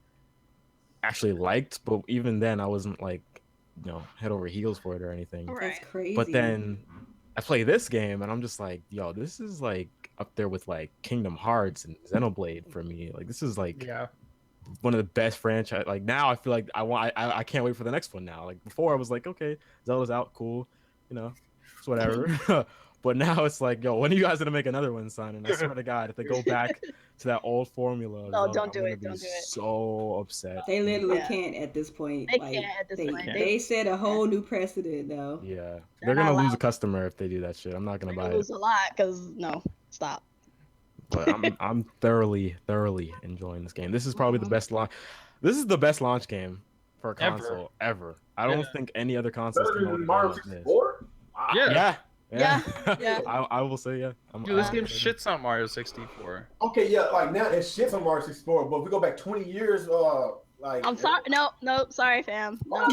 actually liked, but even then I wasn't like head over heels for it or anything. That's crazy. But then I play this game and I'm just like, yo, this is like up there with like Kingdom Hearts and Xenoblade for me. Like this is like one of the best franchise. Like now I feel like I can't wait for the next one now. Like before I was like, okay, Zelda's out, cool, it's whatever. But now it's like, yo, when are you guys gonna make another one, son? And I swear to God, if they go back to that old formula, no, don't do it. Don't do it. So upset. They literally can't at this point. They can't at this point. They set a whole new precedent, though. Yeah, they're gonna lose a customer if they do that shit. I'm not gonna buy it. Lose a lot, cause no, stop. But I'm thoroughly enjoying this game. This is probably the best launch. This is the best launch game for a console ever. I don't think any other console can Better than Mario 64? Yeah. Yeah. I will say yeah. Dude, this game shits on Mario 64. Okay, yeah, like now it shits on Mario 64, but if we go back 20 years, like I'm sorry. No, sorry, fam. No.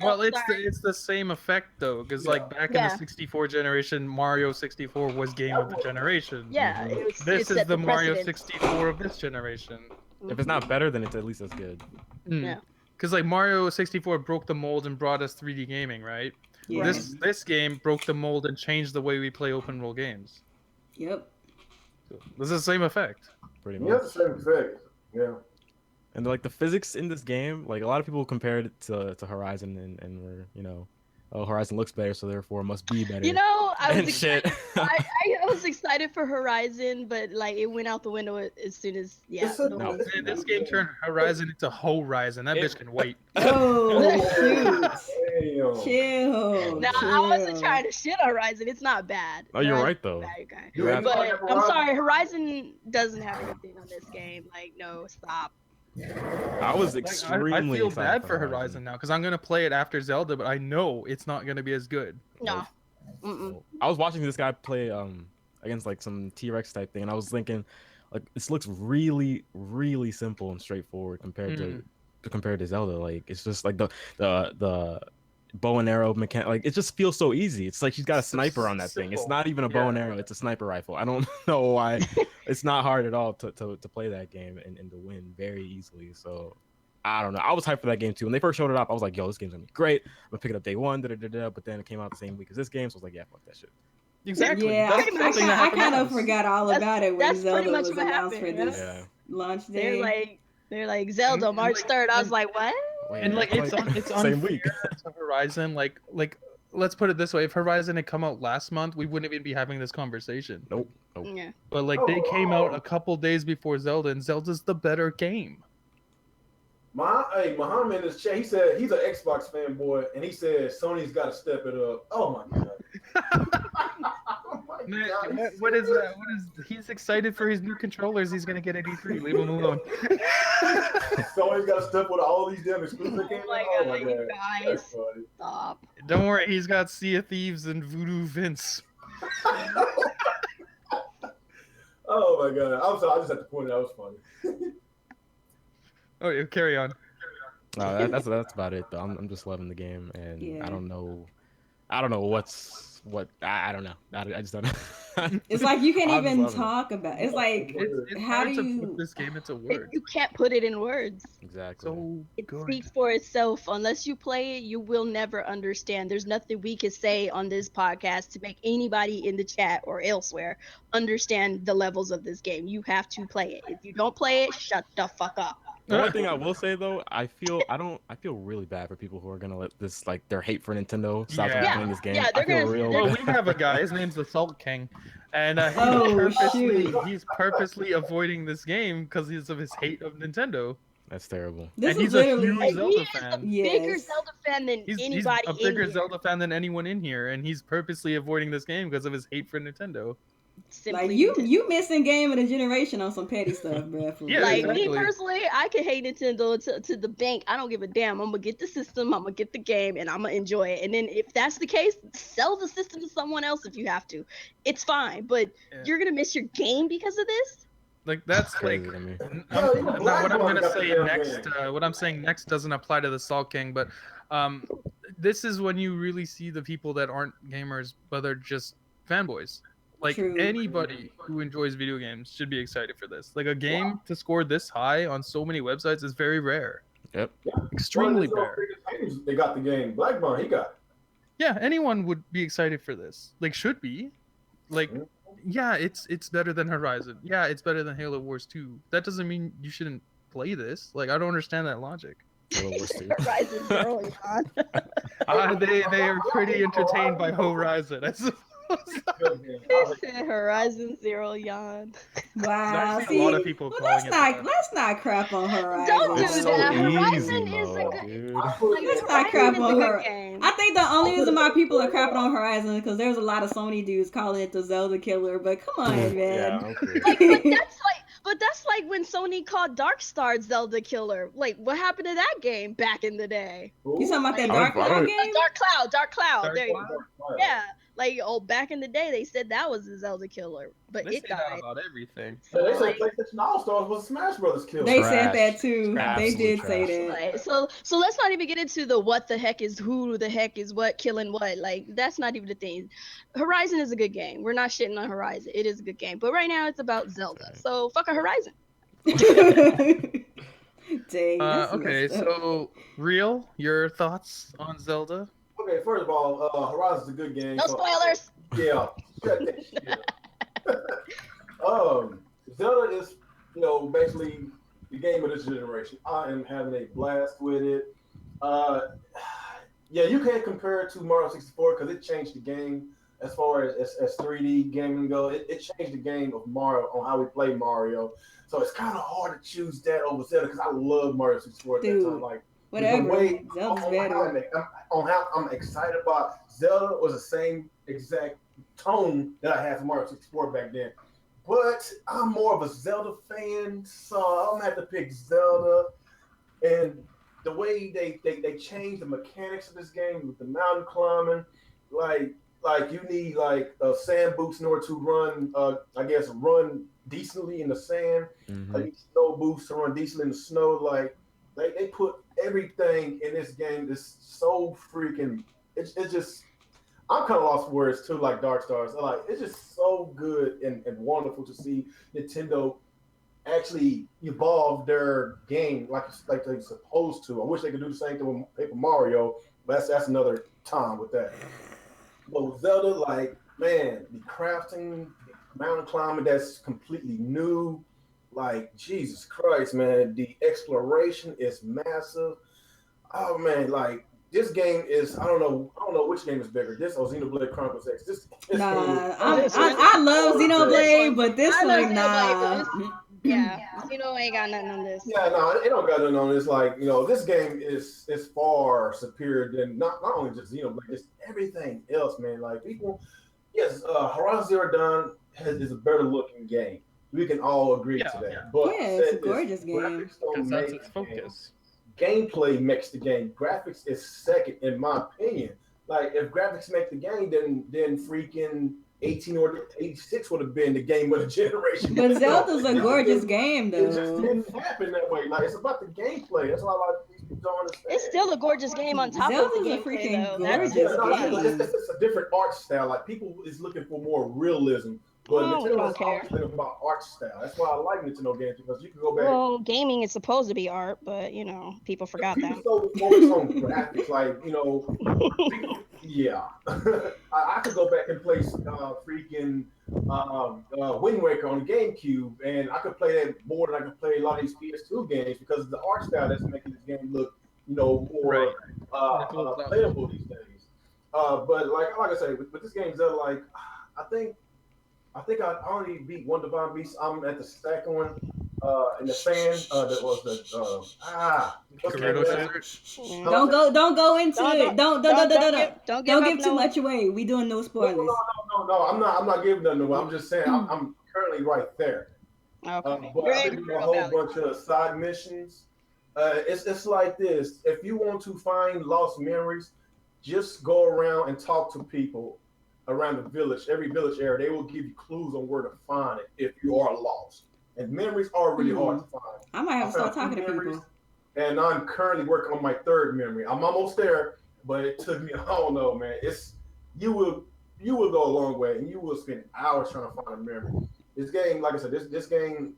Well, it's the same effect though, because like back in the 64 generation, Mario 64 was game of the generation. Yeah, This is the Mario 64 of this generation. If it's not better, then it's at least as good. Yeah. Because like Mario 64 broke the mold and brought us 3D gaming, right? Yeah. This game broke the mold and changed the way we play open world games. Yep. So, this is the same effect. Pretty Yeah, much. it's the same effect. Yeah. And like the physics in this game, like a lot of people compared it to Horizon and were, Horizon looks better, so therefore it must be better. I was shit. I was excited for Horizon, but like it went out the window as soon as Man, this game turned Horizon into Horizon. That bitch can wait. Oh, shoot. Chill. Now I wasn't trying to shit on Horizon. It's not bad. Oh, you're right though. Yeah. But I'm sorry, Horizon doesn't have anything on this game. Like, no, stop. I was extremely I feel excited bad for Horizon now because I'm gonna play it after Zelda, but I know it's not gonna be as good. No. I was watching this guy play against like some T-Rex type thing, and I was thinking, like, this looks really, really simple and straightforward compared to Zelda. Like, it's just like the bow and arrow mechanic. Like, it just feels so easy. It's like she's got a sniper on that thing. It's not even a bow and arrow. It's a sniper rifle. I don't know why. It's not hard at all to play that game and to win very easily. So I don't know. I was hyped for that game too. When they first showed it up, I was like, yo, this game's gonna be great. I'm gonna pick it up day one. But then it came out the same week as this game, so I was like, yeah, fuck that shit. Exactly. Yeah, I kind of forgot all about it when Zelda was what announced happened, for this launch day. They're like Zelda March 3rd. I was like, what? Wait, And like it's same unfair week. to Horizon. Like let's put it this way: if Horizon had come out last month, we wouldn't even be having this conversation. Nope. Yeah. But like they came out a couple days before Zelda, and Zelda's the better game. Muhammad in his chat, he said he's an Xbox fanboy, and he said Sony's got to step it up. Oh my god! Oh my Man, God, what is that? What is? He's excited for his new controllers. He's gonna get at E3. Leave him alone. Sony's got to step with all these damn exclusive games. Oh my god, you That's guys, funny. stop. Don't worry, he's got Sea of Thieves and Voodoo Vince. Oh my god! I'm sorry. I just had to point it out. It was funny. Oh, yeah, carry on. No, that's about it though. I'm just loving the game, and Yeah. I don't know what. I don't know. I just don't know. It's like you can't I'm just even loving it. talk about. It's like It's how hard do to you? put this game into words. You can't put it in words. Exactly. So It good. speaks for itself. Unless you play it, you will never understand. There's nothing we can say on this podcast to make anybody in the chat or elsewhere understand the levels of this game. You have to play it. If you don't play it, shut the fuck up. The only thing I will say though, I feel really bad for people who are gonna let this like their hate for Nintendo stop them Yeah. playing this game. Yeah, I they're feel gonna- real they're- Well, bad. we have a guy. His name's the Salt King, and Oh, shoot. he's purposely avoiding this game because of his hate of Nintendo. That's terrible. This And is he's a literally huge Like, Zelda he is fan. a bigger Yes. Zelda fan than He's anybody a bigger in here. Zelda fan than anyone in here, and he's purposely avoiding this game because of his hate for Nintendo. Like Simply you missing game of the generation on some petty stuff, bruh. For Yeah, Like real. me exactly. personally, I can hate Nintendo to the bank. I don't give a damn. I'm gonna get the system, I'm gonna get the game, and I'm gonna enjoy it. And then if that's the case, sell the system to someone else if you have to. It's fine, but Yeah. you're gonna miss your game because of this? Like that's Crazy like to me. what I'm gonna got say the damn next. game. What I'm saying next doesn't apply to the Salt King, but this is when you really see the people that aren't gamers, but they're just fanboys. Like True. anybody who enjoys video games should be excited for this. Like a game to score this high on so many websites is very rare. Yep. Extremely One of rare. the biggest games, they got the game. Blackburn, he got it. Yeah, anyone would be excited for this. Like should be. Like yeah, it's better than Horizon. Yeah, it's better than Halo Wars 2. That doesn't mean you shouldn't play this. Like I don't understand that logic. Halo Wars 2. Horizon Zero Dawn. They are pretty entertained by Horizon. I suppose. Good game. They said Horizon Zero Dawn. Wow. I've seen a lot of people well, calling it that. let's not crap on Horizon. Don't do It's so that. easy, Horizon is Mo, a good. dude. Like, Let's not Horizon crap is a on good her. game. I think the only reason why people are crapping on Horizon is because there's a lot of Sony dudes calling it the Zelda killer. But come on, Yeah, man. okay. But that's like when Sony called Darkstar Zelda Killer. Like, what happened to that game back in the day? You talking about that I Dark don't- I Cloud don't- game? Dark Cloud. Dark There you Cloud? go. Yeah, like back in the day, they said that was the Zelda Killer, but They it say that died. about everything. Yeah, they said Like, PlayStation All Stars was a Smash Brothers kill. They Trash. said that too. Trash. They did Absolute say trash. that. right, so let's not even get into the what the heck is who the heck is what killing what. Like that's not even the thing. Horizon is a good game. We're not shitting on Horizon. It is a good game, but right now it's about Zelda. Right. So fuck a Horizon. Dang. That's Okay, messed up. so Real, your thoughts on Zelda? Okay, first of all, Horizon's a good game. No so- spoilers. Yeah, shut that shit up. Zelda is, basically the game of this generation. I am having a blast with it. Yeah, you can't compare it to Mario 64 because it changed the game as far as 3D gaming go. It changed the game of Mario on how we play Mario. So it's kind of hard to choose that over Zelda because I love Mario 64 at that Dude, time. Like Whatever. the way Zelda's on better. how I'm excited about Zelda was the same exact tone that I had for Mario 64 back then. But I'm more of a Zelda fan, so I'm gonna have to pick Zelda. And the way they changed the mechanics of this game with the mountain climbing, like you need sand boots in order to run, run decently in the sand. Mhm. Like snow boots to run decently in the snow. Like they put everything in this game. It's so freaking. It's just. I'm kind of lost for words too, like Dark Stars. Like it's just so good and wonderful to see Nintendo actually evolve their game like they're supposed to. I wish they could do the same thing with Paper Mario, but that's another time with that. But with Zelda, like man, the crafting, the mountain climbing, that's completely new. Like Jesus Christ, man, the exploration is massive. Oh man, like. This game is I don't know which game is bigger. This or Xenoblade Chronicles X. This Nah, game is- I love Xenoblade, but this I love one, Xenoblade, but nah. Yeah, Xeno ain't got nothing on this. Yeah, no, it don't got nothing on this. Like, this game is far superior than not only just Xenoblade, it's everything else, man. Like people, yes, Horizon Zero Dawn is a better looking game. We can all agree to that. Yeah. But Yeah, it's a that is- gorgeous game. graphics don't Because that's make its the game. focus. Gameplay makes the game. Graphics is second, in my opinion. Like if graphics make the game, then freaking 18 or 86 would have been the game of the generation. But Zelda's a gorgeous game, It just though. didn't happen that way. Like it's about the gameplay. That's why a lot of people don't understand. It's still a gorgeous game on top Zelda's of the a gameplay, freaking though. That's gorgeous Yeah, no, game. it's a different art style. Like people is looking for more realism. But Oh, we Nintendo don't is care. always been about art style. That's why I like Nintendo games because you can go back. Well, gaming is supposed to be art, but people forgot People that. so focused on graphics, like yeah. I could go back and play freaking Wind Waker on the GameCube, and I could play that more than I could play a lot of these PS2 games because of the art style that's making this game look, Right. more playable these days. But like I said, with this game, Zelda, like I think I already beat one Divine Beast. I'm at the second one. And the fan that was the what's the name Gerudo of that? Desert. Mm. Don't go into it. Don't give Don't up give too much away. We doing no No, spoilers. no. I'm not giving them away. I'm just saying I'm currently right there. Okay. But You're I've in been doing a Gerudo whole Valley. bunch of side missions. It's like this. If you want to find lost memories, just go around and talk to people around the village, every village area. They will give you clues on where to find it if you are lost. And memories are really hard to find. I might have to start found talking two to memories, people. and I'm currently working on my third memory. I'm almost there, but it took me. I don't know, man. You will you will go a long way, and you will spend hours trying to find a memory. This game, like I said, this game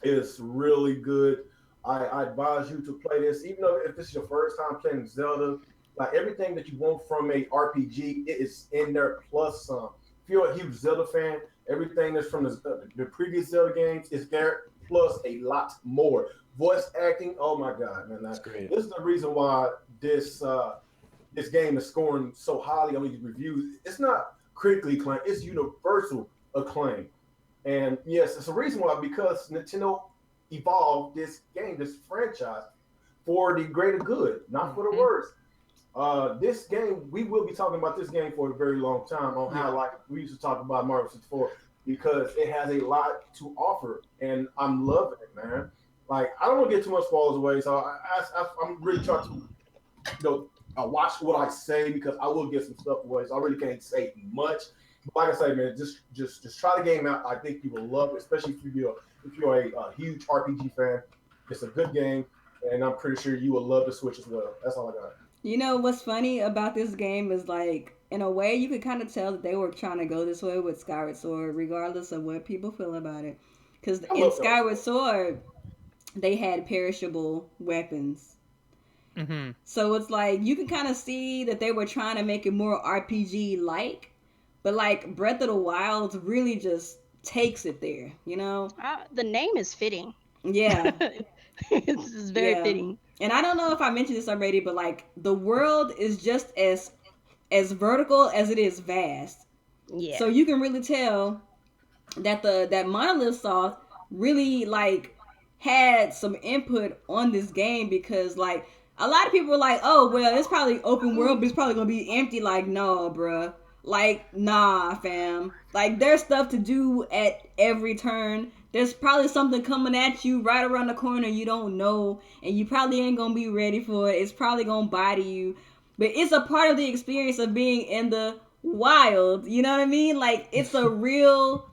is really good. I advise you to play this, even though if this is your first time playing Zelda. Like everything that you want from a RPG, it is in there plus some. If you're a huge Zelda fan, everything that's from the previous Zelda games is there plus a lot more. Voice acting, oh my god, man! That's great. This is the reason why this game is scoring so highly on these reviews. It's not critically acclaimed; it's universal acclaim. And yes, it's a reason why because Nintendo evolved this game, this franchise, for the greater good, not for the worse. This game, we will be talking about this game for a very long time on how like we used to talk about Mario 64 because it has a lot to offer, and I'm loving it, man. Like I don't want to get too much spoilers away, so I'm really trying to watch what I say because I will get some stuff away. So I really can't say much. But like I say, man, just try the game out. I think you will love it, especially if you're a huge RPG fan. It's a good game, and I'm pretty sure you will love the Switch as well. That's all I got. You know what's funny about this game is like in a way you could kind of tell that they were trying to go this way with Skyward Sword, regardless of what people feel about it. Because I in love Skyward Sword, they had perishable weapons. Mm-hmm. So it's like you can kind of see that they were trying to make it more RPG like, but like Breath of the Wild really just takes it there, you know? The name is fitting. Yeah, It's very yeah. fitting. And I don't know if I mentioned this already, but like the world is just as vertical as it is vast. Yeah. So you can really tell that that Monolith Soft really like had some input on this game because like a lot of people were like, oh well, it's probably open world, but it's probably gonna be empty. Like, no, bruh. Like, nah, fam. Like, there's stuff to do at every turn. There's probably something coming at you right around the corner you don't know, and you probably ain't gonna be ready for it. It's probably gonna body you. But it's a part of the experience of being in the wild. You know what I mean? Like, it's a real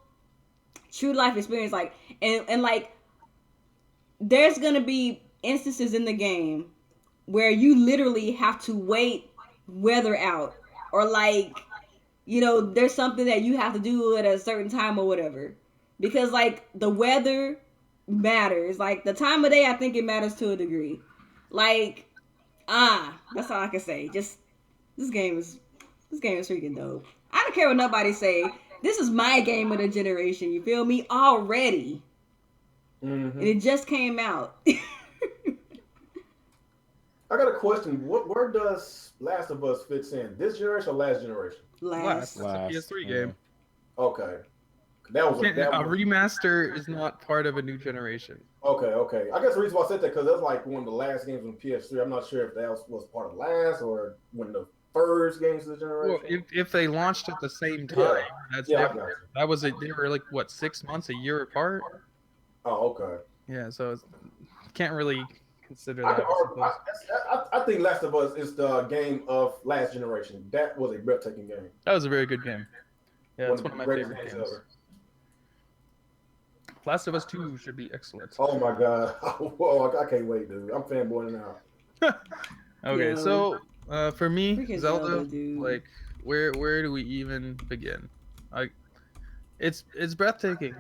true life experience. Like, and like, there's gonna be instances in the game where you literally have to wait weather out. Or like there's something that you have to do at a certain time or whatever. Because like the weather matters. Like the time of day, I think it matters to a degree. Like, that's all I can say. Just this game is freaking dope. I don't care what nobody say. This is my game of the generation. You feel me? Already. Mm-hmm. And it just came out. I got a question. Where does Last of Us fits in? This generation or last generation? Last. It's a PS3 game. Okay. That was a remaster is not part of a new generation. Okay. I guess the reason why I said that because that's like one of the last games on PS3. I'm not sure if that was part of last or one of the first games of the generation. Well, if they launched at the same time, that's different. They were like what 6 months, a year apart. Oh, okay. Yeah, so can't really consider that. I think Last of Us is the game of last generation. That was a breathtaking game. That was a very good game. Yeah, it's one of my favorite games. Ever. Last of Us 2 should be excellent. Oh my god! Whoa, I can't wait, dude. I'm fanboying out. Okay, so for me, Zelda, dude. like where do we even begin? It's breathtaking.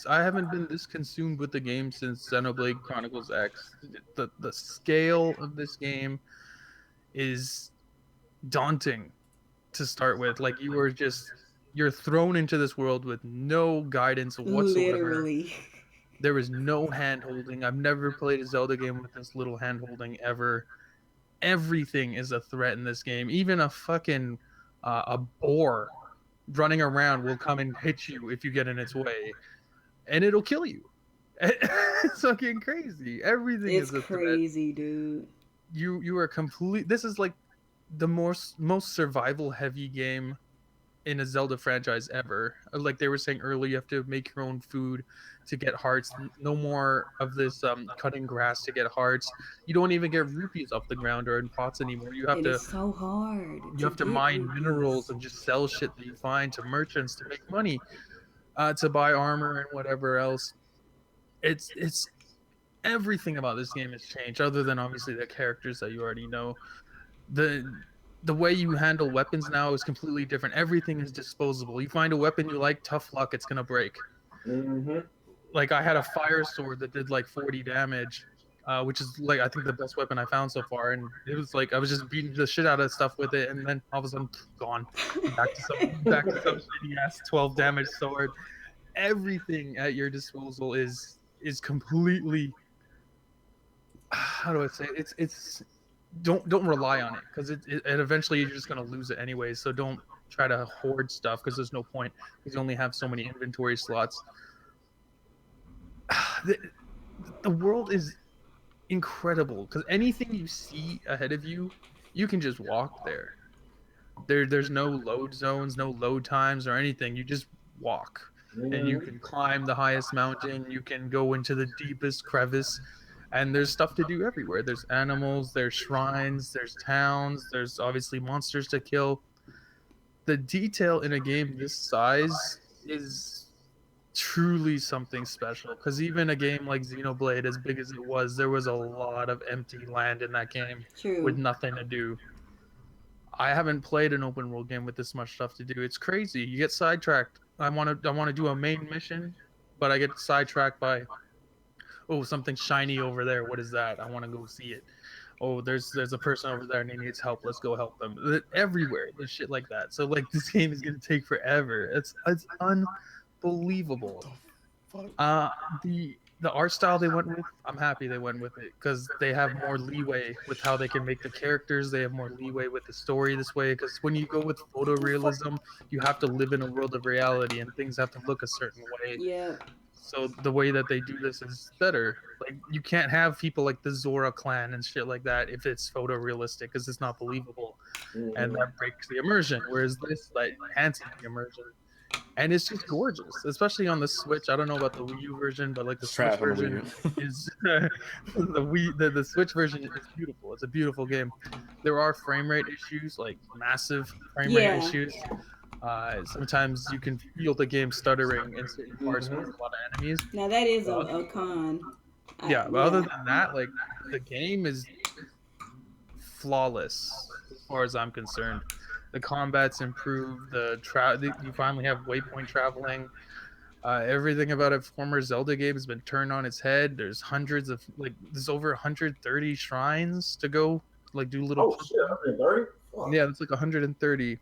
I haven't been this consumed with the game since Xenoblade Chronicles X. The scale of this game is daunting to start with. Like you were just you're thrown into this world with no guidance whatsoever. Literally. There is no hand holding. I've never played a Zelda game with this little hand holding ever. Everything is a threat in this game. Even a fucking a boar running around will come and hit you if you get in its way, and it'll kill you. It's fucking crazy. Everything It's is a threat. crazy, dude. You are complete. This is like the most survival heavy game in a Zelda franchise ever. Like they were saying earlier, you have to make your own food to get hearts. No more of this cutting grass to get hearts. You don't even get rupees off the ground or in pots anymore. You have And to it's so hard. mine minerals and just sell shit that you find to merchants to make money, to buy armor and whatever else. It's everything about this game has changed, other than obviously the characters that you already know. The way you handle weapons now is completely different. Everything is disposable. You find a weapon you like, tough luck, it's gonna break. Mm-hmm. Like I had a fire sword that did like 40 damage, which is like I think the best weapon I found so far. And it was like I was just beating the shit out of stuff with it, and then all of a sudden gone. Back to some shitty ass 12 damage sword. Everything at your disposal is completely, how do I say it? It's don't rely on it, because it eventually you're just gonna lose it anyway. So don't try to hoard stuff, because there's no point, because you only have so many inventory slots. The world is incredible, because anything you see ahead of you, you can just walk there. There's no load zones, no load times or anything. You just walk, and you can climb the highest mountain. You can go into the deepest crevice, and there's stuff to do everywhere. There's animals, there's shrines, there's towns, there's obviously monsters to kill. The detail in a game this size is truly something special, because even a game like Xenoblade, as big as it was, there was a lot of empty land in that game with True. nothing to do. I haven't played an open world game with this much stuff to do. It's crazy. You get sidetracked. I want to do a main mission, but I get sidetracked by, oh, something shiny over there. What is that? I want to go see it. Oh, there's a person over there and he needs help. Let's go help them. Everywhere there's shit like that. So like this game is gonna take forever. It's unbelievable. The art style they went with, I'm happy they went with it, because they have more leeway with how they can make the characters. They have more leeway with the story this way, because when you go with photorealism, you have to live in a world of reality and things have to look a certain way. Yeah. So the way that they do this is better. Like you can't have people like the Zora clan and shit like that if it's photorealistic, because it's not believable, and that breaks the immersion. Whereas this like enhances the immersion, and it's just gorgeous, especially on the Switch. I don't know about the Wii U version, but like the Switch Trash on the version Wii U. is the Switch version is beautiful. It's a beautiful game. There are frame rate issues, like massive frame rate Yeah. issues. Sometimes you can feel the game stuttering in certain parts when there's a lot of enemies. Now that is a con. Yeah, but other than that, like the game is flawless as far as I'm concerned. The combat's improved. You finally have waypoint traveling. Everything about a former Zelda game has been turned on its head. There's there's over 130 shrines to go, like do little. Oh shit, 130? Fuck. Yeah, it's like 130.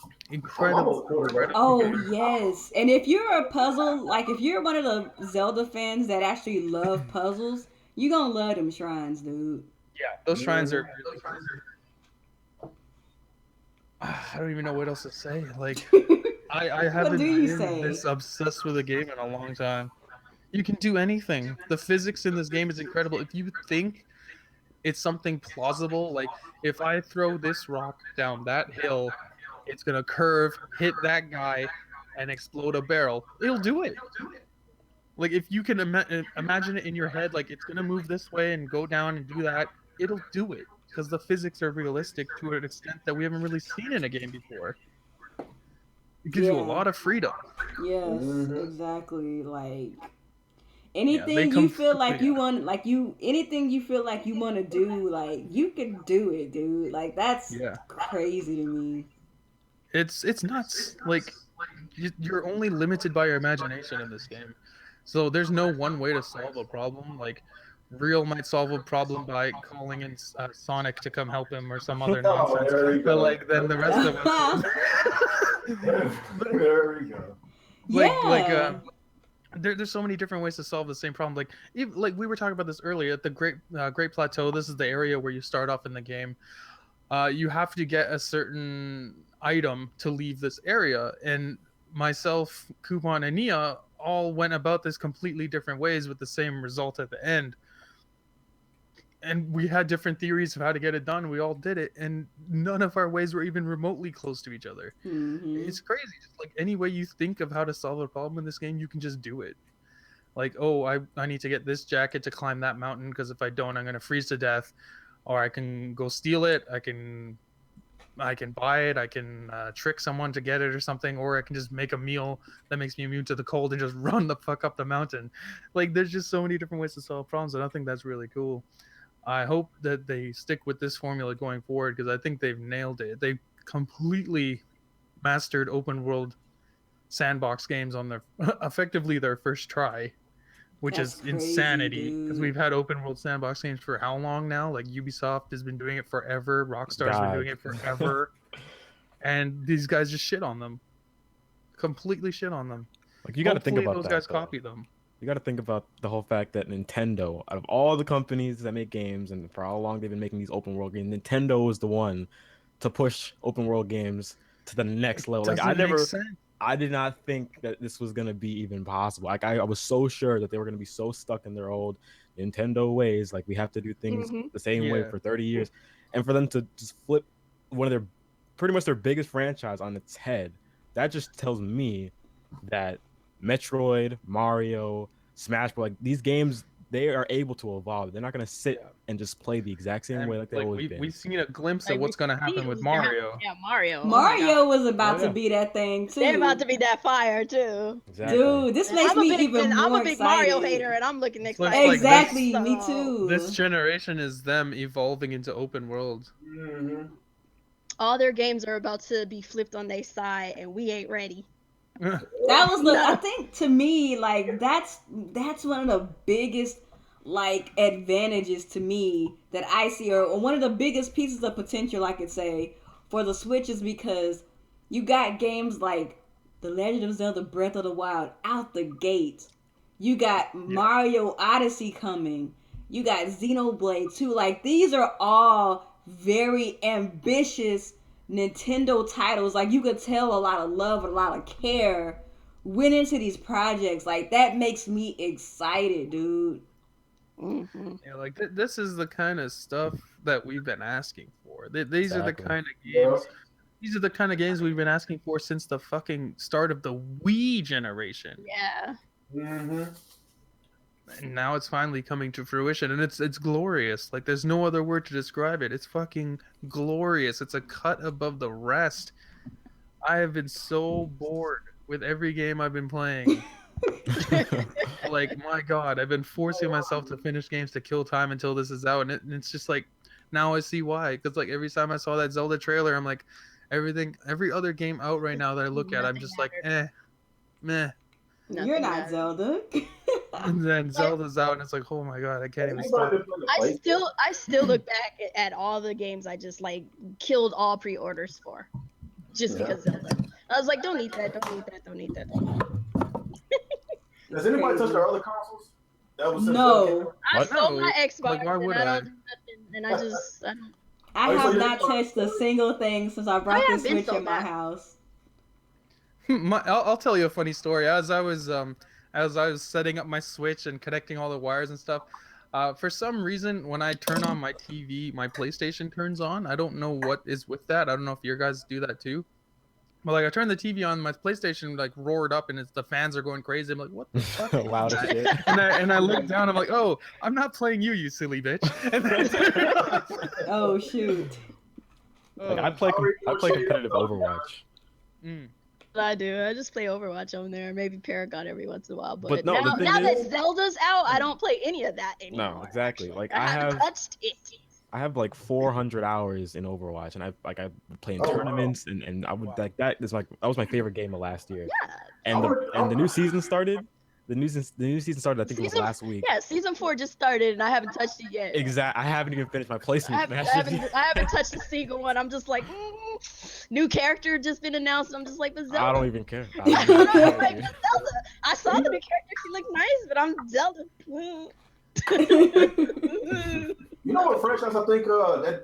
I'm Incredible. almost quarterback. Oh yes, and if you're a puzzle, like if you're one of the Zelda fans that actually love puzzles, you gonna love them shrines, dude. Yeah, those shrines are really fun. I don't even know what else to say. Like, I haven't do you been say? this obsessed with a game in a long time. You can do anything. The physics in this game is incredible. If you think it's something plausible, like if I throw this rock down that hill, it's gonna curve, hit that guy, and explode a barrel. It'll do it. Like if you can imagine it in your head, like it's gonna move this way and go down and do that, it'll do it, because the physics are realistic to an extent that we haven't really seen in a game before. It gives you a Yeah. lot of freedom. Yes, Mhm. exactly. Like they anything come you feel like quickly. you want, like anything you feel like you want to do, like you can do it, dude. Like that's Yeah, crazy to me. it's nuts. Like you're only limited by your imagination in this game, so there's no one way to solve a problem. Like Real might solve a problem by calling in Sonic to come help him or some other Oh, nonsense. there we But go. like then the rest of us, There we go. Yeah. there's so many different ways to solve the same problem. Like even, like we were talking about this earlier at the Great Plateau. This is the area where you start off in the game. You have to get a certain item to leave this area, and myself, Coupon, and Nia all went about this completely different ways with the same result at the end. And we had different theories of how to get it done. We all did it, and none of our ways were even remotely close to each other. Mm-hmm. It's crazy. Just like any way you think of how to solve a problem in this game, you can just do it. Like, oh, I need to get this jacket to climb that mountain because if I don't, I'm gonna freeze to death. Or I can go steal it. I can buy it. I can trick someone to get it or something. Or I can just make a meal that makes me immune to the cold and just run the fuck up the mountain. Like, there's just so many different ways to solve problems, and I think that's really cool. I hope that they stick with this formula going forward because I think they've nailed it. They completely mastered open world sandbox games on their effectively their first try, which That's is crazy, insanity because dude. we've had open world sandbox games for how long now? Like Ubisoft has been doing it forever, Rockstar's been doing it forever, and these guys just shit on them, completely shit on them. Like you got to think Hopefully about those that. guys though. copy them. You got to think about the whole fact that Nintendo, out of all the companies that make games, and for how long they've been making these open world games, Nintendo was the one to push open world games to the next level. Like Doesn't make sense. I did not think that this was gonna be even possible. Like I was so sure that they were gonna be so stuck in their old Nintendo ways. Like we have to do things Mhm. the same way Yeah. for 30 years, and for them to just flip one of their pretty much their biggest franchise on its head, that just tells me that Metroid, Mario, Smash Bros. Like these games, they are able to evolve. They're not gonna sit and just play the exact same And way like they've like always we've been. seen a glimpse Like, of what's gonna happen with Mario. Yeah, Mario. Mario was about Yeah. to be that thing too. They're about to be that fire too. Exactly. Dude, this makes me even I'm more a big excited. Mario hater, and I'm looking Looks excited. like Exactly, So, me too. This generation is them evolving into open world. Mm-hmm. all their games are about to be flipped on their side, and we ain't ready. That was the I think to me like that's one of the biggest like advantages to me that I see or one of the biggest pieces of potential I could say for the Switch is because you got games like The Legend of Zelda Breath of the Wild out the gate. You got Mario Odyssey coming. You got Xenoblade 2. Like these are all very ambitious Nintendo titles. Like you could tell a lot of love and a lot of care went into these projects. Like that makes me excited, dude. Mm-hmm. Yeah, like this is the kind of stuff that we've been asking for. These are the Exactly. kind of games. These are the kind of games we've been asking for since the fucking start of the Wii generation. Yeah. Mm-hmm. And now it's finally coming to fruition, and it's glorious. Like there's no other word to describe it. It's fucking glorious. It's a cut above the rest. I have been so bored with every game I've been playing. Like my god, I've been forcing myself to finish games to kill time until this is out, and it's just like now I see why. Because like every time I saw that Zelda trailer, I'm like, every other game out right now that I look at, I'm just like, meh. You're not Zelda. And then Zelda's out, and it's like, oh my god, I can't even stop. I still look back at all the games I just like killed all pre-orders for, just because Zelda. I was like, don't need that, don't need that, don't need that. Does anybody touch their other consoles? That was No. I What? sold No, my Xbox, like, why would and I I? don't do nothing, and I don't. I Oh, so have you're- not touched a single thing since I brought I the have been Switch so in my bad. house. I'll tell you a funny story. As I was setting up my Switch and connecting all the wires and stuff, for some reason when I turn on my TV, my PlayStation turns on. I don't know what is with that. I don't know if your guys do that too. But like I turned the TV on, my PlayStation like roared up, and the fans are going crazy. I'm like, what the fuck? Loud as shit. And I look down. I'm like, oh, I'm not playing you silly bitch. And then I turn it off. Oh shoot. Like I play competitive Overwatch. Mm. I do. I just play Overwatch on there, maybe Paragon every once in a while. But no, the now, thing now is- that Zelda's out, I don't play any of that anymore. No, exactly. actually. Like I haven't touched it. I have like 400 hours in Overwatch, and I play in tournaments, and I would like that was my favorite game of last year. Yeah. And the new season started. The new season started. I think it was last week. Yeah, season 4 just started, and I haven't touched it yet. Exactly. I haven't even finished my playthrough. I haven't touched a single one. I'm just like, new character just been announced. I'm just like, but Zelda. I don't even care. I'm like, but Zelda. I saw the new character. She looked nice, but I'm Zelda. You know what franchise I think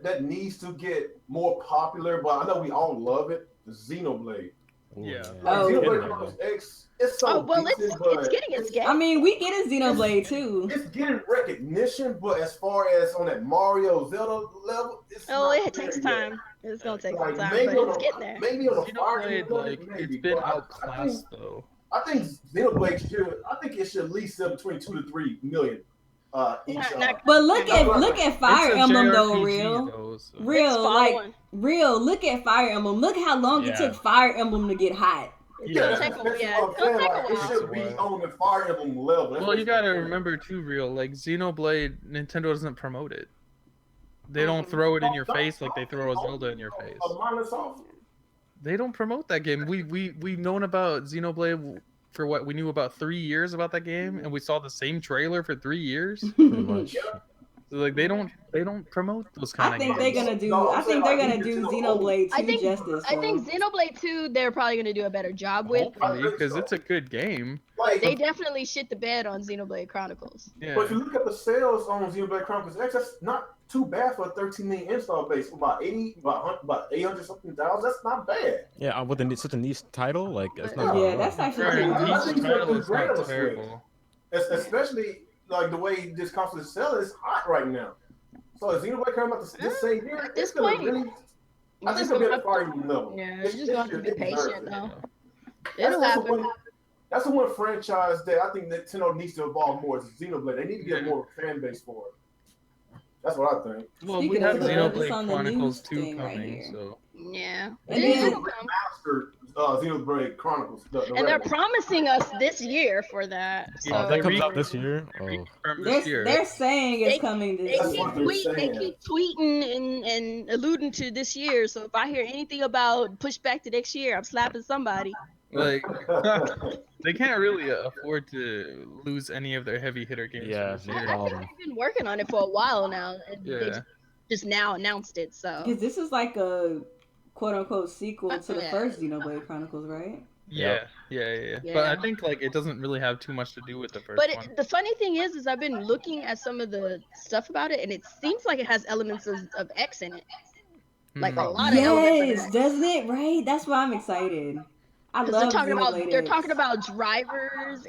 that needs to get more popular, but I know we all love it. The Xenoblade. Yeah. Xenoblade Chronicles X. It's so decent, it's getting its game. I mean, we get a Xenoblade too. It's getting recognition, but as far as on that Mario Zelda level, it takes time. It's gonna take some time, but it's getting there. Maybe on the Xenoblade, it's been outclassed though. I think Xenoblade it should at least sell between 2 to 3 million. Each, but look at Fire Emblem though, real. Look at Fire Emblem. Look how long it took Fire Emblem to get hot. It'll take a while. It should be on the Fire Emblem level. Well, you gotta remember too, real. Like Xenoblade, Nintendo doesn't promote it. They don't throw it in your face like they throw a Zelda in your face. They don't promote that game. We've known about Xenoblade for what we knew about 3 years about that game, and we saw the same trailer for 3 years. Pretty much. So, like they don't promote those kind of games. I think they're gonna do Xenoblade 2 justice. I think Xenoblade 2 they're probably gonna do a better job with. Because it's a good game. They definitely shit the bed on Xenoblade Chronicles. Yeah. But if you look at the sales on Xenoblade Chronicles X, that's not too bad for a 13 million install base. About 800 something thousand. That's not bad. Yeah, with such a niche title, like that's not. Yeah, that's actually Each title is not terrible. Especially like the way this console is selling, it's hot right now. So is Xenoblade coming out this same year? At this it's gonna point, really. I think it'll be at a Fire Emblem level. Yeah, it's just gonna be patient though. It'll That's happen. That's the one franchise that I think Nintendo needs to evolve more. Is Xenoblade. They need to get more fan base for it. That's what I think. Well, we have Xenoblade Chronicles 2 coming, so. Yeah. And then remastered Xenoblade Chronicles. And they're promising us this year for that. So. Oh, that comes out this year. They're saying it's coming this year. They keep tweeting and alluding to this year. So if I hear anything about push back to next year, I'm slapping somebody. Like they can't really afford to lose any of their heavy hitter games. Yeah, they've been working on it for a while now. And they just now announced it. So because this is like a quote unquote sequel to the first Xenoblade Chronicles, right? Yeah. But I think like it doesn't really have too much to do with the first one. But the funny thing is I've been looking at some of the stuff about it, and it seems like it has elements of X in it, like a lot of elements. Yes, doesn't it? Right. That's why I'm excited. I love they're talking about drivers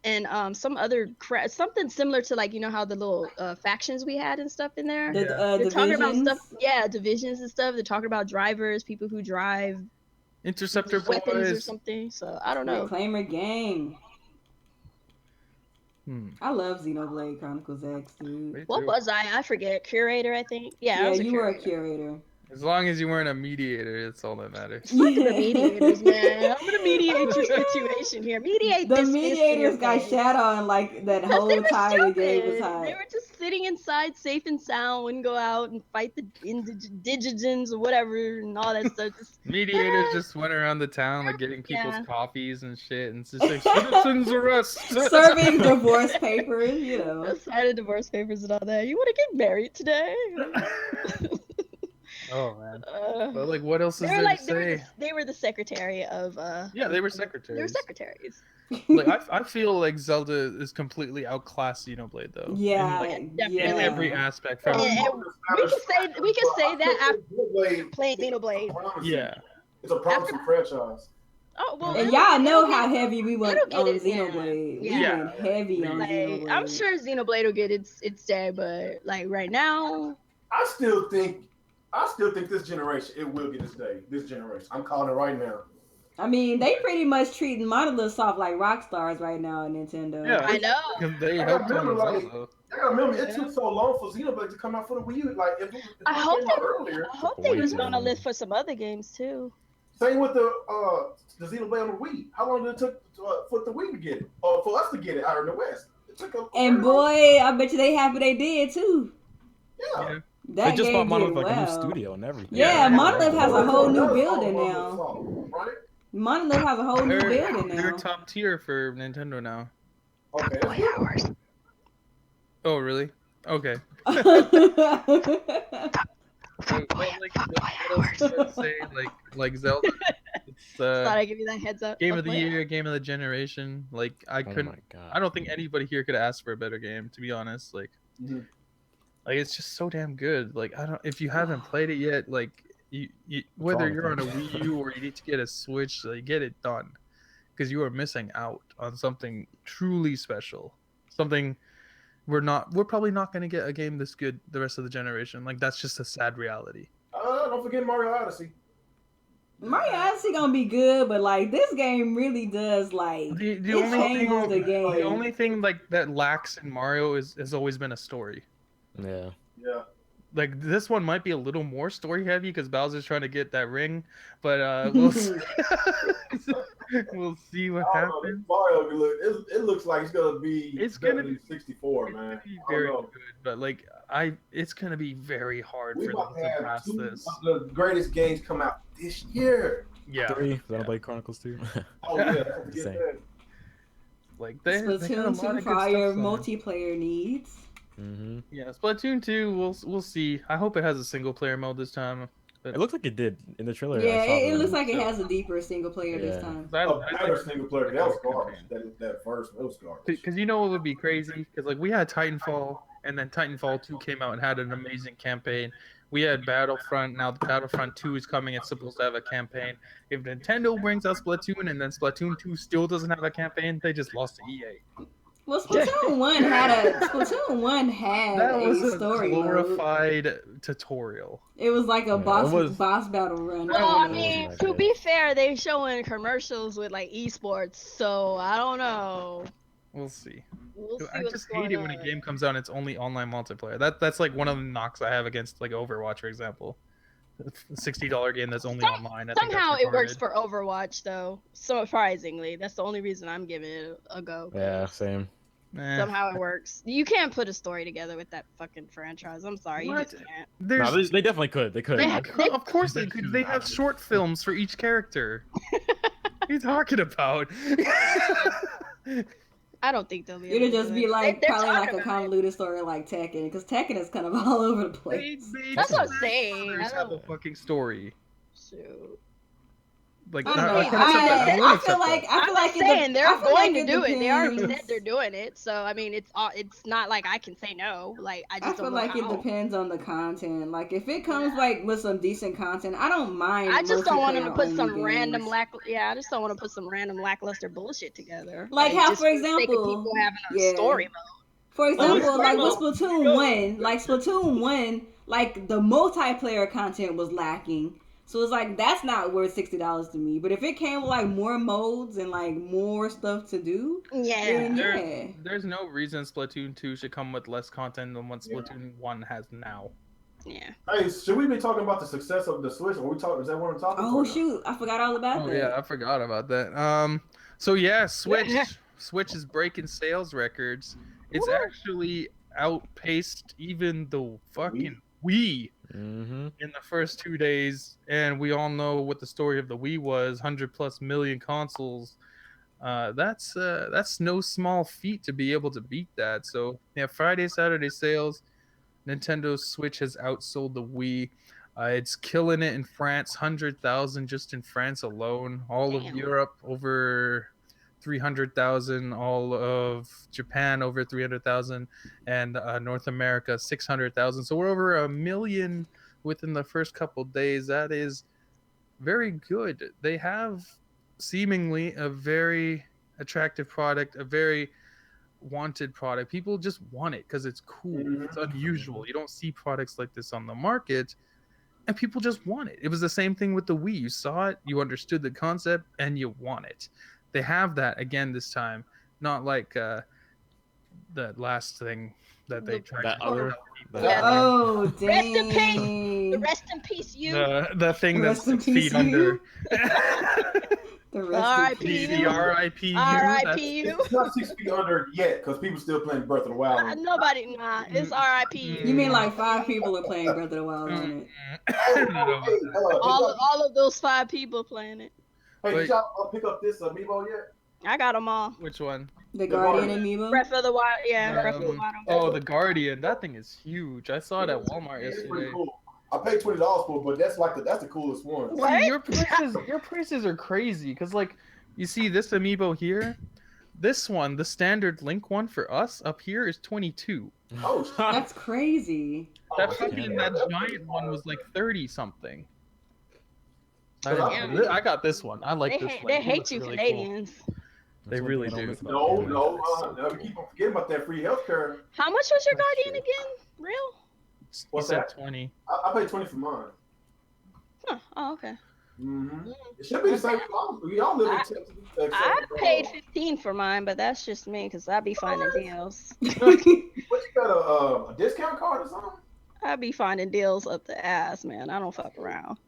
and some other something similar to like how the little factions we had and stuff in there. They're talking about stuff, divisions and stuff. They're talking about drivers, people who drive Interceptor weapons boys or something. So I don't know. Reclaimer gang. I love Xenoblade Chronicles X, dude. What was I? I forget. Curator, I think. Yeah, you were a curator. As long as you weren't a mediator, that's all that matters. Fuck the mediators, man. I'm gonna mediate your situation here. Mediate the this. The mediators got shat on like that whole time the game was hot. They were just sitting inside, safe and sound, wouldn't go out and fight the indigens or whatever and all that stuff. Mediators just went around the town like getting people's coffees and shit, and it's just like citizens arrest. Serving divorce papers, Signing divorce papers and all that. You want to get married today? Oh man! But like, what else is there to say? They were the secretary of. Yeah, they were secretaries. They were secretaries. Like I feel like Zelda is completely outclassed Xenoblade though. Yeah, in every aspect. From we can say that after playing Xenoblade. Yeah, it's a promising franchise. Oh well, and y'all know how heavy we went on Xenoblade. We went heavy on Xenoblade. I'm sure Xenoblade will get its day, but like right now, I still think this generation, it will get its day. This generation. I'm calling it right now. I mean, they pretty much treating monoliths off like rock stars right now in Nintendo. Yeah, I know. They helped them. I remember it took so long for Xenoblade to come out for the Wii U. Like, I hope they was gonna live for some other games too. Same with the Xenoblade on the Wii. How long did it took for the Wii to get it, or for us to get it out in the West? It took and boy, I bet you they happy they did too. Yeah. That they just bought Monolith like a new well. studio and everything. Yeah, Monolith has a whole new building now. Right? Monolith has a whole new building They're now. top tier for Nintendo now. Okay. Boy hours. Oh, really? Okay. Well, what else can I say? Like Zelda, it's Thought I'd give you that heads up. game of the year, game of the generation. Like I Oh couldn't. my god. I don't think anybody here could ask for a better game, to be honest. Mhm. Like it's just so damn good. Like I don't. If you haven't played it yet, like you whether wrong you're on a with Wii U or you need to get a Switch, like get it done, because you are missing out on something truly special. Something we're probably not going to get a game this good the rest of the generation. Like that's just a sad reality. Don't forget Mario Odyssey. Mario Odyssey gonna be good, but like this game really does like The it only changes the game. the only thing like that lacks in Mario has always been a story. Yeah. Yeah. Like this one might be a little more story heavy because Bowser's trying to get that ring, but we'll see. We'll see what I don't know, happens. Mario, it looks like it's gonna be. It's gonna be 64, It's man. gonna be I very don't know. good, but like it's gonna be very hard We for about them to to have pass two this. of the greatest games come out this year. Yeah, 3, Xenoblade Chronicles 2. Oh yeah, don't forget Same. that. like they got a Splatoon lot 2 of for good all your stuff coming. multiplayer needs. Mm-hmm. Yeah, Splatoon 2, we'll see. I hope it has a single player mode this time. It looks like it did in the trailer. Yeah, I saw it the- looks like it so- has a deeper single player this Yeah. time. A better single player. That was garbage. That first one, it was garbage. Because you know what would be crazy? Because like we had Titanfall, and then Titanfall 2 came out and had an amazing campaign. We had Battlefront. Now the Battlefront 2 is coming. It's supposed to have a campaign. If Nintendo brings out Splatoon and then Splatoon 2 still doesn't have a campaign, they just lost to EA. Well, Splatoon 1 had That a was a story mode. glorified tutorial. It was like a Yeah, boss it was- boss battle run. That Well, I was- mean, not to good. be fair, they showing commercials with like esports, so I don't know. We'll see. We'll see I what's just going hate it on. when a game comes out and it's only online multiplayer. That's like one of the knocks I have against like Overwatch, for example. A $60 game that's only online. I think Somehow that's it works retarded. for Overwatch, though. Surprisingly, that's the only reason I'm giving it a go. Yeah, same. Eh. Somehow it works. You can't put a story together with that fucking franchise. I'm sorry, you What? just can't. There's, No, they definitely could. They could. They- I- of course they could. They have short films for each character. What are you talking about? I don't think they'll be. It'll able to just do be it. like They're probably like talking a about it. convoluted story like Tekken, because Tekken is kind of all over the place. That's what I'm saying. Characters have a fucking story. Shoot. Like I don't I know. can accept that. I will I accept feel that. like I'm not it saying they're I feel going like to do it. They already said depends. they're doing it. So I mean, it's not like I can say no. Like I I just feel don't know like how. it depends on the content. Like if it comes like with some decent content, I don't mind. I just don't want them to put multiplayer some only random games. I just don't want to put some random lackluster bullshit together. Like how, just for the sake of example, people having a yeah. story mode. For example, like with Well, Splatoon 1, like the multiplayer content was lacking. So it's like that's not worth $60 to me. But if it came with like more modes and like more stuff to do, Yeah. then yeah. There's no reason Splatoon 2 should come with less content than what Splatoon 1 has now. Yeah. Hey, should we be talking about the success of the Switch? Are we talking? Is that what I'm talking about? Oh shoot, I forgot all about Oh that. yeah, I forgot about that. So yeah, Switch Yeah. Switch is breaking sales records. It's Woo. actually outpaced even the fucking Wii Mm-hmm. in the first 2 days, and we all know what the story of the Wii was: 100+ million consoles. That's no small feat to be able to beat that. So yeah, Friday, Saturday sales, Nintendo Switch has outsold the Wii. It's killing it in France, 100,000 just in France alone. All Damn. of Europe over 300,000, all of Japan over 300,000, and North America 600,000. So we're over 1 million within the first couple days. That is very good. They have seemingly a very attractive product, a very wanted product. People just want it because it's cool. It's unusual. You don't see products like this on the market, and people just want it. It was the same thing with the Wii. You saw it, you understood the concept, and you want it. They have that again this time, not like the last thing that they tried. That to other- tell people. that- Oh Rest in peace. dang. Rest in peace, you. The thing that's Rest in 6 feet peace, under. The rest R.I.P. The RIP. R.I.P. you. It's not 6 feet under yet because people still playing Breath of the Wild. Nobody, nah. It's R.I.P. you. You mean like 5 people are playing Breath of the Wild on it? All of those 5 people playing it. Hey, Wait. did y'all pick up this amiibo yet? I got them all. Which one? The Guardian amiibo. Breath of the Wild, yeah. Breath of the Wild. Oh, the Guardian. That thing is huge. I saw it at Walmart It's yesterday. pretty cool. I paid $20 for it, but that's the coolest one. What? See, your prices are crazy because like you see this amiibo here, this one, the standard Link one for us up here is 22. Oh, That's crazy. That Oh, fucking that giant one was like 30 something. Yeah. I got this one. I like this one. They It hate looks you really Canadians. They really do. no, we keep on forgetting about that free healthcare. How much was your Guardian again? Real? Cool. What's He said that? 20. I paid 20 for mine. Huh. Oh, okay. Mm-hmm. It should be the same. We all live in Texas. I paid 15 for mine, but that's just me because I be finding deals. What, you got a discount card or something? I be finding deals up the ass, man. I don't fuck around.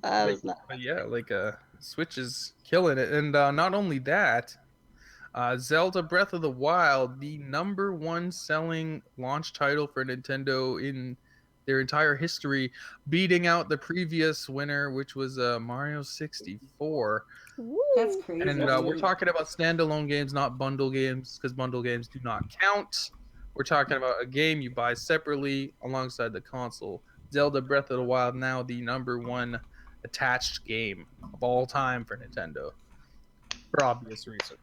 But yeah, like Switch is killing it, and not only that, Zelda Breath of the Wild, the #1 selling launch title for Nintendo in their entire history, beating out the previous winner, which was Mario 64. That's crazy. And we're talking about standalone games, not bundle games, because bundle games do not count. We're talking about a game you buy separately alongside the console. Zelda Breath of the Wild, now the #1 attached game of all time for Nintendo, for obvious reasons.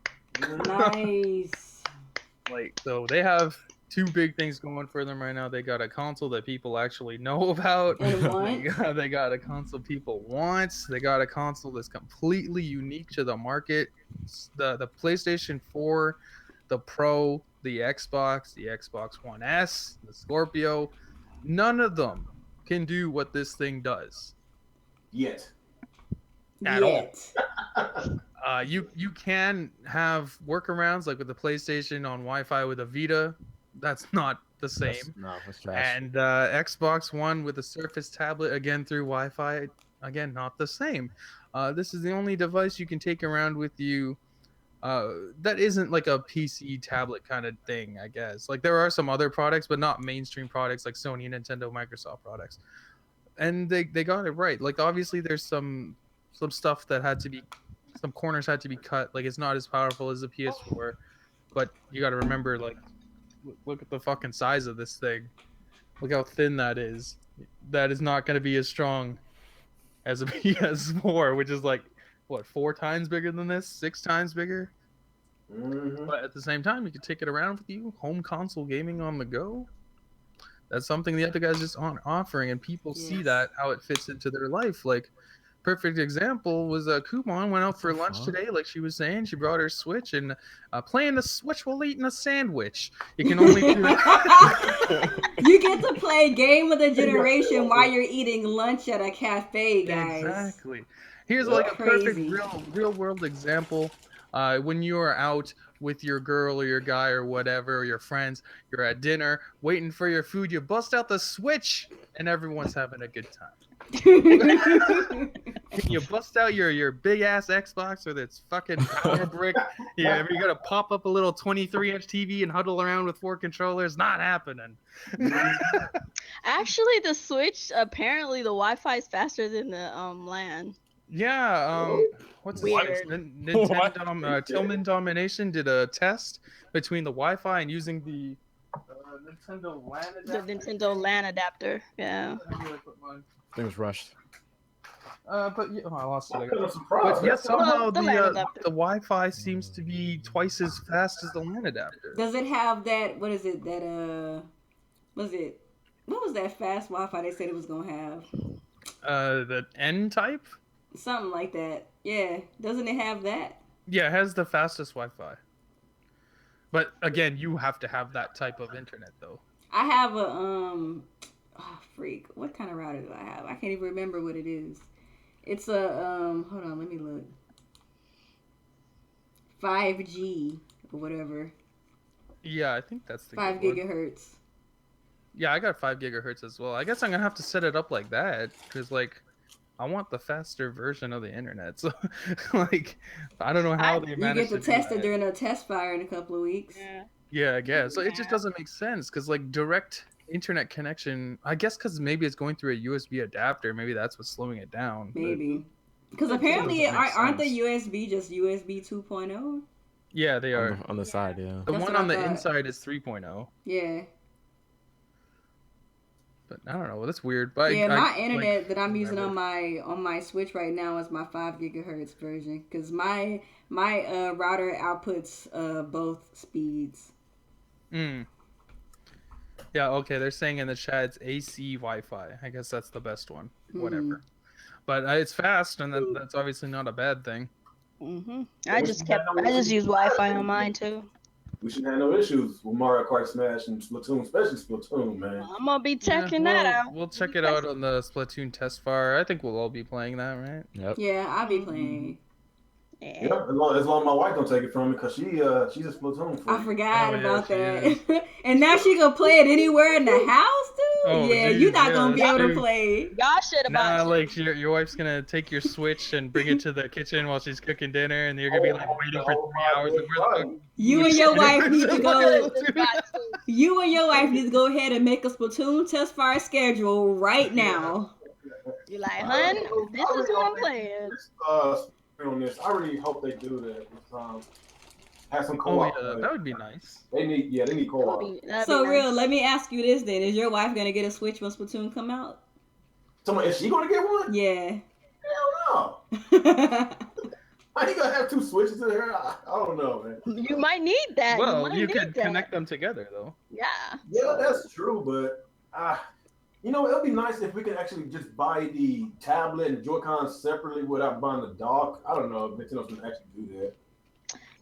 Nice. Like, so they have two big things going for them right now. They got a console that people actually know about. And want. They got a console people want. They got a console that's completely unique to the market. The PlayStation 4, the Pro, the Xbox One S, the Scorpio, none of them can do what this thing does. Yet. At all. You can have workarounds like with the PlayStation on Wi-Fi with a Vita. That's not the same. That's trash. And Xbox One with a Surface tablet, again through Wi-Fi, again not the same. This is the only device you can take around with you that isn't like a PC tablet kind of thing, I guess. Like there are some other products, but not mainstream products like Sony, Nintendo, Microsoft products. And they got it right. Like obviously there's some stuff that had to be, some corners had to be cut. Like it's not as powerful as the PS4, but you got to remember, like, look at the fucking size of this thing. Look how thin that is. That is not going to be as strong as a PS4, which is like what, 4 times bigger than this, 6 times bigger. Mm-hmm. But at the same time, you can take it around with you. Home console gaming on the go. That's something the other guys just aren't offering, and people see that how it fits into their life. Like, perfect example was Kumon went out for lunch today, like she was saying. She brought her Switch and playing the Switch while eating a sandwich. You can only do You get to play Game of the Generation while you're eating lunch at a cafe, guys. Exactly. Here's like a perfect real world example. When you are out with your girl or your guy or whatever, or your friends, you're at dinner waiting for your food, you bust out the Switch and everyone's having a good time. You bust out your big ass Xbox with its fucking power brick. Yeah, you gotta pop up a little 23-inch TV and huddle around with 4 controllers. Not happening. Actually, the Switch, apparently the Wi-Fi is faster than the LAN. Yeah, what's Weird. Nintendo Tillman Domination did a test between the Wi-Fi and using the Nintendo LAN adapter. The Nintendo LAN adapter, yeah. I think it was rushed. But yeah, I lost it. But yeah, somehow the LAN the adapter. Wi-Fi seems to be twice as fast as the LAN adapter. Does it have that? What is it? That was it? What was that fast Wi-Fi they said it was gonna have? The N type? Something like that. Yeah. Doesn't it have that? Yeah, it has the fastest Wi-Fi. But again, you have to have that type of internet, though. I have a freak. What kind of router do I have? I can't even remember what it is. It's a hold on, let me look. 5G or whatever. Yeah, I think that's the 5 good one. gigahertz. Yeah, I got 5 gigahertz as well. I guess I'm gonna have to set it up like that because, like, I want the faster version of the internet. So, like, I don't know how they managed You to get to test do it that. during a test fire in a couple of weeks. Yeah, I guess. So it just doesn't make sense because, like, direct internet connection, I guess because maybe it's going through a USB adapter. Maybe that's what's slowing it down. Maybe. Because apparently, Doesn't make aren't the sense. USB just USB 2.0? Yeah, they are. On the side, yeah. The That's one what I on the thought. inside is 3.0. Yeah. But I don't know. Well, that's weird. But Yeah, I my internet that I'm using whatever. on my Switch right now is my 5 GHz version because my router outputs both speeds. Mm. Yeah, okay. They're saying in the chat it's AC Wi-Fi. I guess that's the best one. Whatever. But it's fast, and that's obviously not a bad thing. I just use Wi-Fi on mine too. We should have no issues with Mario Kart Smash and Splatoon, especially Splatoon, man. I'm gonna be checking that out. We'll check it out on the Splatoon test fire. I think we'll all be playing that, right? Yep. Yeah, I'll be playing. Yeah, as long as my wife don't take it from me, because she's a Splatoon freak. I forgot Oh, yeah, about she that. And now she gonna play it anywhere in the house, dude? Oh, yeah, geez, you're not yeah, gonna be that's able to true. play. Y'all should have Nah, bought like your wife's gonna take your Switch and bring it to the kitchen while she's cooking dinner, and you're gonna be like waiting for 3 hours. And where the fuck? You and your wife need to go. Splatoon. You and your wife need to go ahead and make a Splatoon test fire schedule right now. You're like, hun, this is what I'm playing. On this, I really hope they do that. Have some Oh co-op. yeah, that would be nice. They need co-op. So real, let me ask you this then: is your wife gonna get a Switch when Splatoon come out? Is she gonna get one? Yeah. Hell no. I ain't gonna have 2 Switches in here. I don't know, man. You might need that. Well, you might could need that. connect them together though. Yeah. Yeah, that's true, but it'll be nice if we can actually just buy the tablet and Joy-Cons separately without buying the dock. I don't know if Nintendo's gonna actually do that.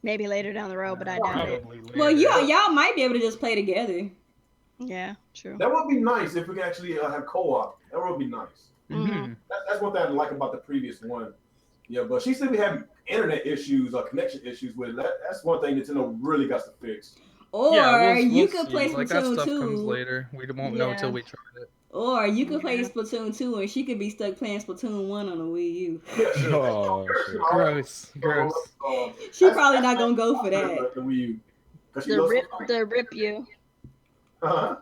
Maybe later down the road, but I doubt it. Probably. Well, y'all might be able to just play together. Yeah, true. That would be nice if we can actually have co-op. That would be nice. Mm-hmm. That's one thing I like about the previous one. Yeah, but she said we have internet issues or connection issues with it. That's one thing Nintendo really got to fix. Or we'll you see. could play like that Splatoon stuff 2. comes later. We won't know until we try it. Or you could play Splatoon 2 and she could be stuck playing Splatoon 1 on the Wii U. Yeah, sure. Oh, shit. Gross. She probably not gonna go for that. The Wii U. The rip you. Uh-huh.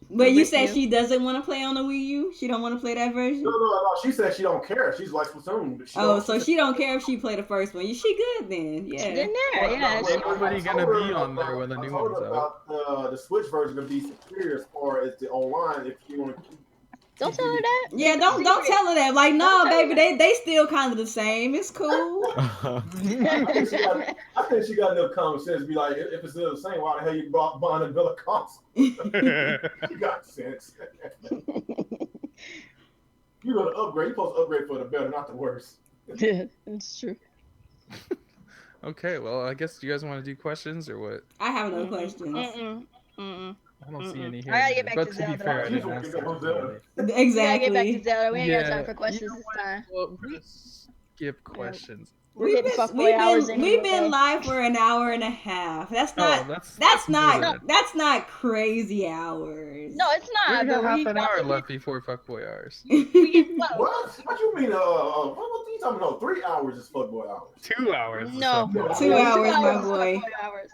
But you said she doesn't want to play on the Wii U? She don't want to play that version? No. She said she don't care. She's like Splatoon. So she don't care if she play the first one. She good then? Yeah. Then yeah. Nobody gonna be on there when the new one's out. About the Switch version gonna be superior as far as the online. If you want to. Don't tell her that. Yeah, don't tell her that. Like, no, baby, they still kind of the same. It's cool. I think she got enough common sense to be like, if it's still the same, why the hell you buying a bill of console? You got sense. You're gonna upgrade. You're supposed to upgrade for the better, not the worse. It's true. Okay, well, I guess you guys want to do questions or what? I have no questions. I don't see any here. I gotta get back but to be Zelda. fair, I didn't ask that. Exactly. We gotta get back to Zelda. We ain't got time for You questions know this what? time. Well, we're gonna skip questions. We're getting fuckboy hours We've been live for an hour and a half. That's not that's not crazy hours. No, it's We not. got But half an hour left before fuckboy hours. What you mean? What are you talking about? 3 hours is fuckboy hours. 2 hours. is No, fuckboy 2 hours. hours, my is boy. fuckboy hours.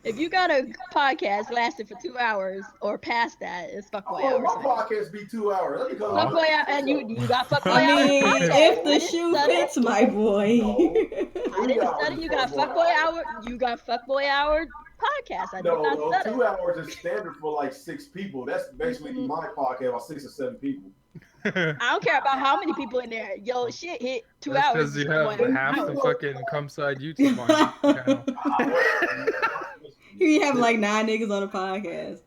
If you got a podcast lasted for 2 hours or past that, it's fuckboy hours. My podcast be 2 hours. That's because Fuckboy hours, and you got fuckboy I hours. mean, podcast. if the shoe fits, my boy. I didn't study. You got fuckboy hour. You got fuckboy hour podcast. I did not No, study. 2 hours is standard for like 6 people. That's basically my podcast about 6 or 7 people. I don't care about how many people in there. Yo, shit hit 2 That's hours. because you have half the fucking Cumside YouTube on your channel. You have like 9 niggas on the podcast.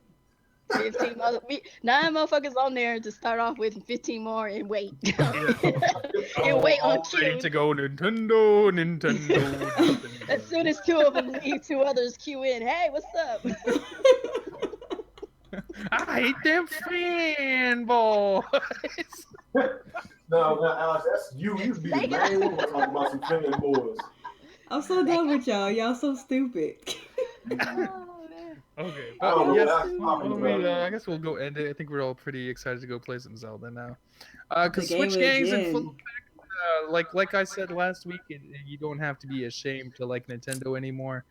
9 motherfuckers on there to start off with, and 15 more, and wait. And wait on Ready queue. to go Nintendo. As soon as 2 of them leave, 2 others queue in. Hey, what's up? I hate them fanboys. No, Alex, that's you. You be the main one talking about some fanboys. I'm so done with y'all. Y'all so stupid. Okay, Oh, but yes, that's popular. I guess we'll go end it. I think we're all pretty excited to go play some Zelda now. Because The game Switch gangs in again. full effect, like I said last week, you don't have to be ashamed to like Nintendo anymore.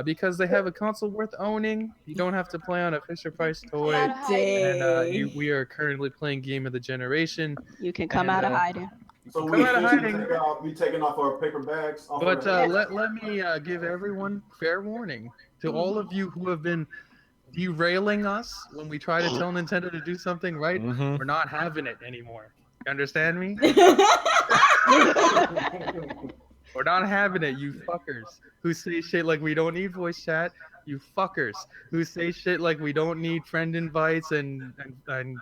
Because they have a console worth owning. You don't have to play on a Fisher Price toy. And Dang. we are currently playing Game of the Generation. You can come And, out of hiding. So Come we out of officially hiding. be taking off our paper bags. Off But our heads. let me give everyone fair warning to all of you who have been derailing us when we try to tell Nintendo to do something right. Mm-hmm. We're not having it anymore. You understand me? We're not having it, you fuckers who say shit like we don't need voice chat. You fuckers who say shit like we don't need friend invites and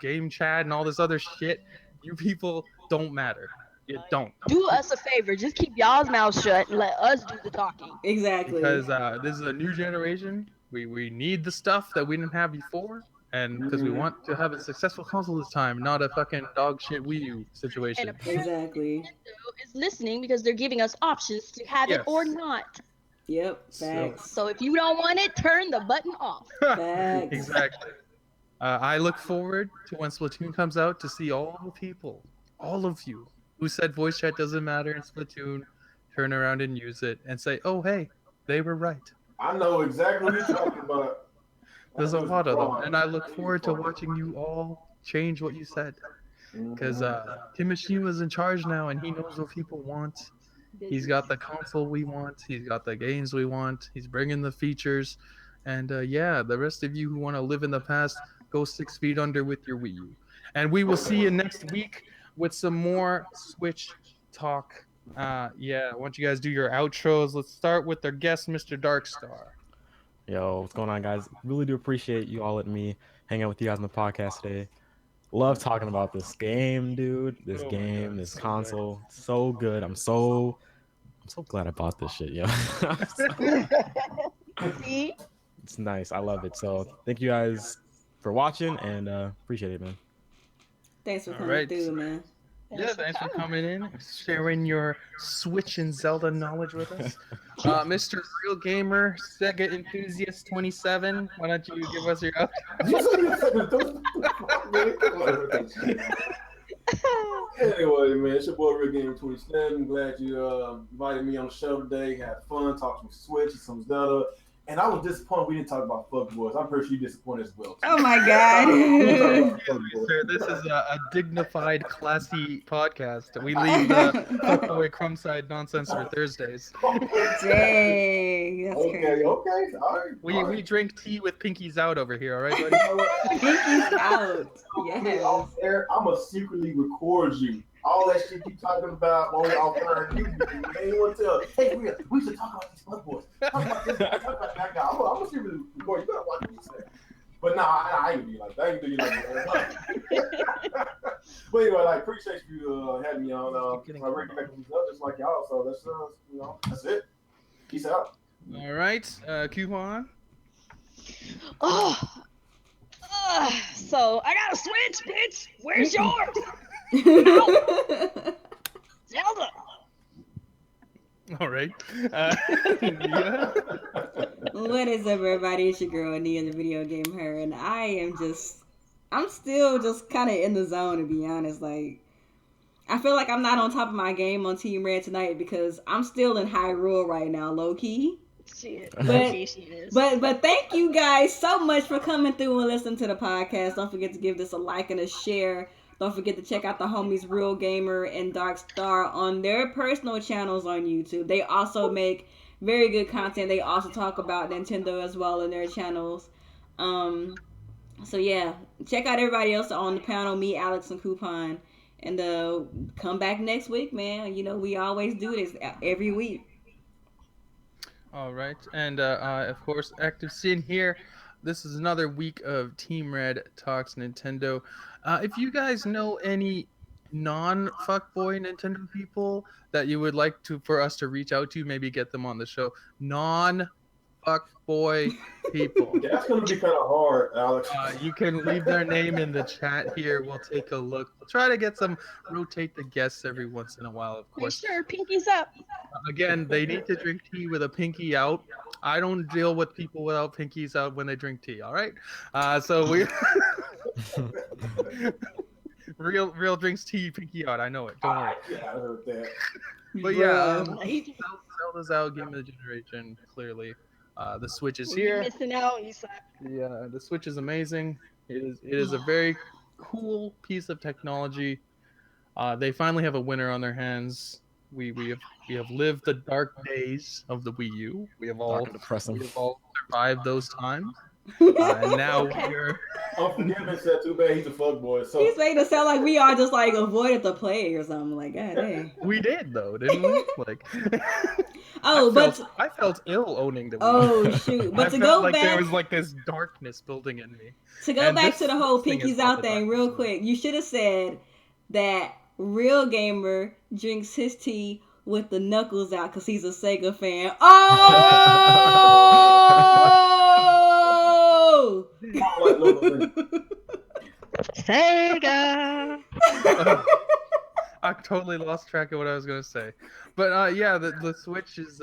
game chat and all this other shit. You people don't matter. You don't. Do us a favor, just keep y'all's mouths shut and let us do the talking. Exactly. Because this is a new generation. We need the stuff that we didn't have before, and because we want to have a successful console this time, not a fucking dog shit Wii U situation. And apparently Exactly. Nintendo is listening because they're giving us options to have it or Yes. not. Yep. So- Facts. So if you don't want it, turn the button off. Facts. Exactly. I look forward to when Splatoon comes out to see all the people, all of you, who said voice chat doesn't matter in Splatoon, turn around and use it and say, "Oh hey, they were right." I know exactly what you're talking about. There's That a was lot of them, fraud. and I look He was forward to fraud. watching you all change what you said. Because Mhm. Kimishima's in charge now, and he knows what people want. He's got the console we want. He's got the games we want. He's bringing the features, and yeah, the rest of you who want to live in the past, go 6 feet under with your Wii U. And we will see you next week with some more Switch talk. Yeah, I want you guys to do your outros. Let's start with our guest, Mr. Darkstar. Yo, what's going on, guys? Really do appreciate you all letting me hang out with you guys on the podcast today. Love talking about this game, dude. This Oh my game, God, this so console. So good. I'm so glad I bought this shit, yo. See? It's nice. I love it. So thank you guys for watching and appreciate it, man. Thanks for All coming right. through, man. Yeah, thanks for coming in, sharing your Switch and Zelda knowledge with us. Mr. Real Gamer, Sega Enthusiast 27, why don't you give us your out? Anyway, man, it's your boy Real Game 27. Glad you invited me on the show today. Had fun talking Switch and some Zelda. And I was disappointed we didn't talk about fuck boys. I'm pretty sure you're disappointed as well. Oh my god. Sir, this is a dignified, classy podcast. We leave the fuckboy crumb-side nonsense for Thursdays. Dang, that's Okay, crazy. okay. All right. We drink tea with pinkies out over here, all right, buddy? Pinkies out. Yes. Yes. Off air, I'ma secretly record you. All that shit you talking about when we off air, you ain't want to tell. Hey, we should talk about these fuck boys. Talk about this. Talk about that guy. I'm secretly record. You better watch what you say. But nah, I ain't do you like that. I ain't do you like that. But anyway, like, appreciate you having me on. I reconnect with you just like y'all. So that's that's it. Peace out. All right, Coupon. Oh. So I got a Switch, bitch. Where's yours? Zelda. All right. Yeah. What is up, everybody? It's your girl, Nia, the video game her, and I'm still just kind of in the zone, to be honest. Like, I feel like I'm not on top of my game on Team Red tonight because I'm still in Hyrule right now, low key. Shit. But- She is. But thank you guys so much for coming through and listening to the podcast. Don't forget to give this a like and a share. Don't forget to check out the homies Real Gamer and Darkstar on their personal channels on YouTube. They also make very good content. They also talk about Nintendo as well in their channels. So yeah, check out everybody else on the panel, me, Alex, and Coupon. And come back next week, man. You know, we always do this every week. All right, and of course, Active Sin here. This is another week of Team Red Talks Nintendo. If you guys know any non-fuckboy Nintendo people that you would like for us to reach out to, maybe get them on the show. Non-fuckboy people. That's gonna be kind of hard, Alex. You can leave their name in the chat here. We'll take a look. We'll try to get rotate the guests every once in a while, of For course. sure, pinkies up. Again, they need to drink tea with a pinky out. I don't deal with people without pinkies out when they drink tea. All right. So we real drinks tea, pinky out. I know it. Don't worry. Yeah, I heard that. But yeah, Bruh. Zelda's out. Game of the generation. Clearly, the Switch is You're here. missing out. You suck. Yeah, the Switch is amazing. It is a very cool piece of technology. They finally have a winner on their hands. We have lived the dark days of the Wii U. We have all survived those times. And now we're Unforgiven said too bad he's a fuckboy. So He's making it sound like we are just like avoided the plague or something. Like, god dang. we did though, didn't we? Like Oh, I felt ill owning the Wii. Oh shoot! But I to felt go like back, there was like this darkness building in me. to go And back this- to the whole this thing is pinkies not out the thing, darkness real in me. quick. You should have said that real gamer drinks his tea with the knuckles out because he's a Sega fan. Oh! Sega. I totally lost track of what I was gonna say, but yeah, the Switch is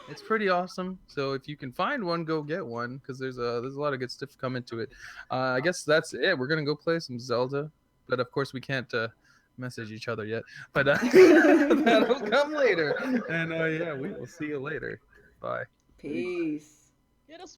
it's pretty awesome. So if you can find one, go get one because there's a lot of good stuff coming to it. I guess that's it. We're gonna go play some Zelda, but of course we can't message each other yet. But that'll come later. And yeah, we will see you later. Bye. Peace. Get us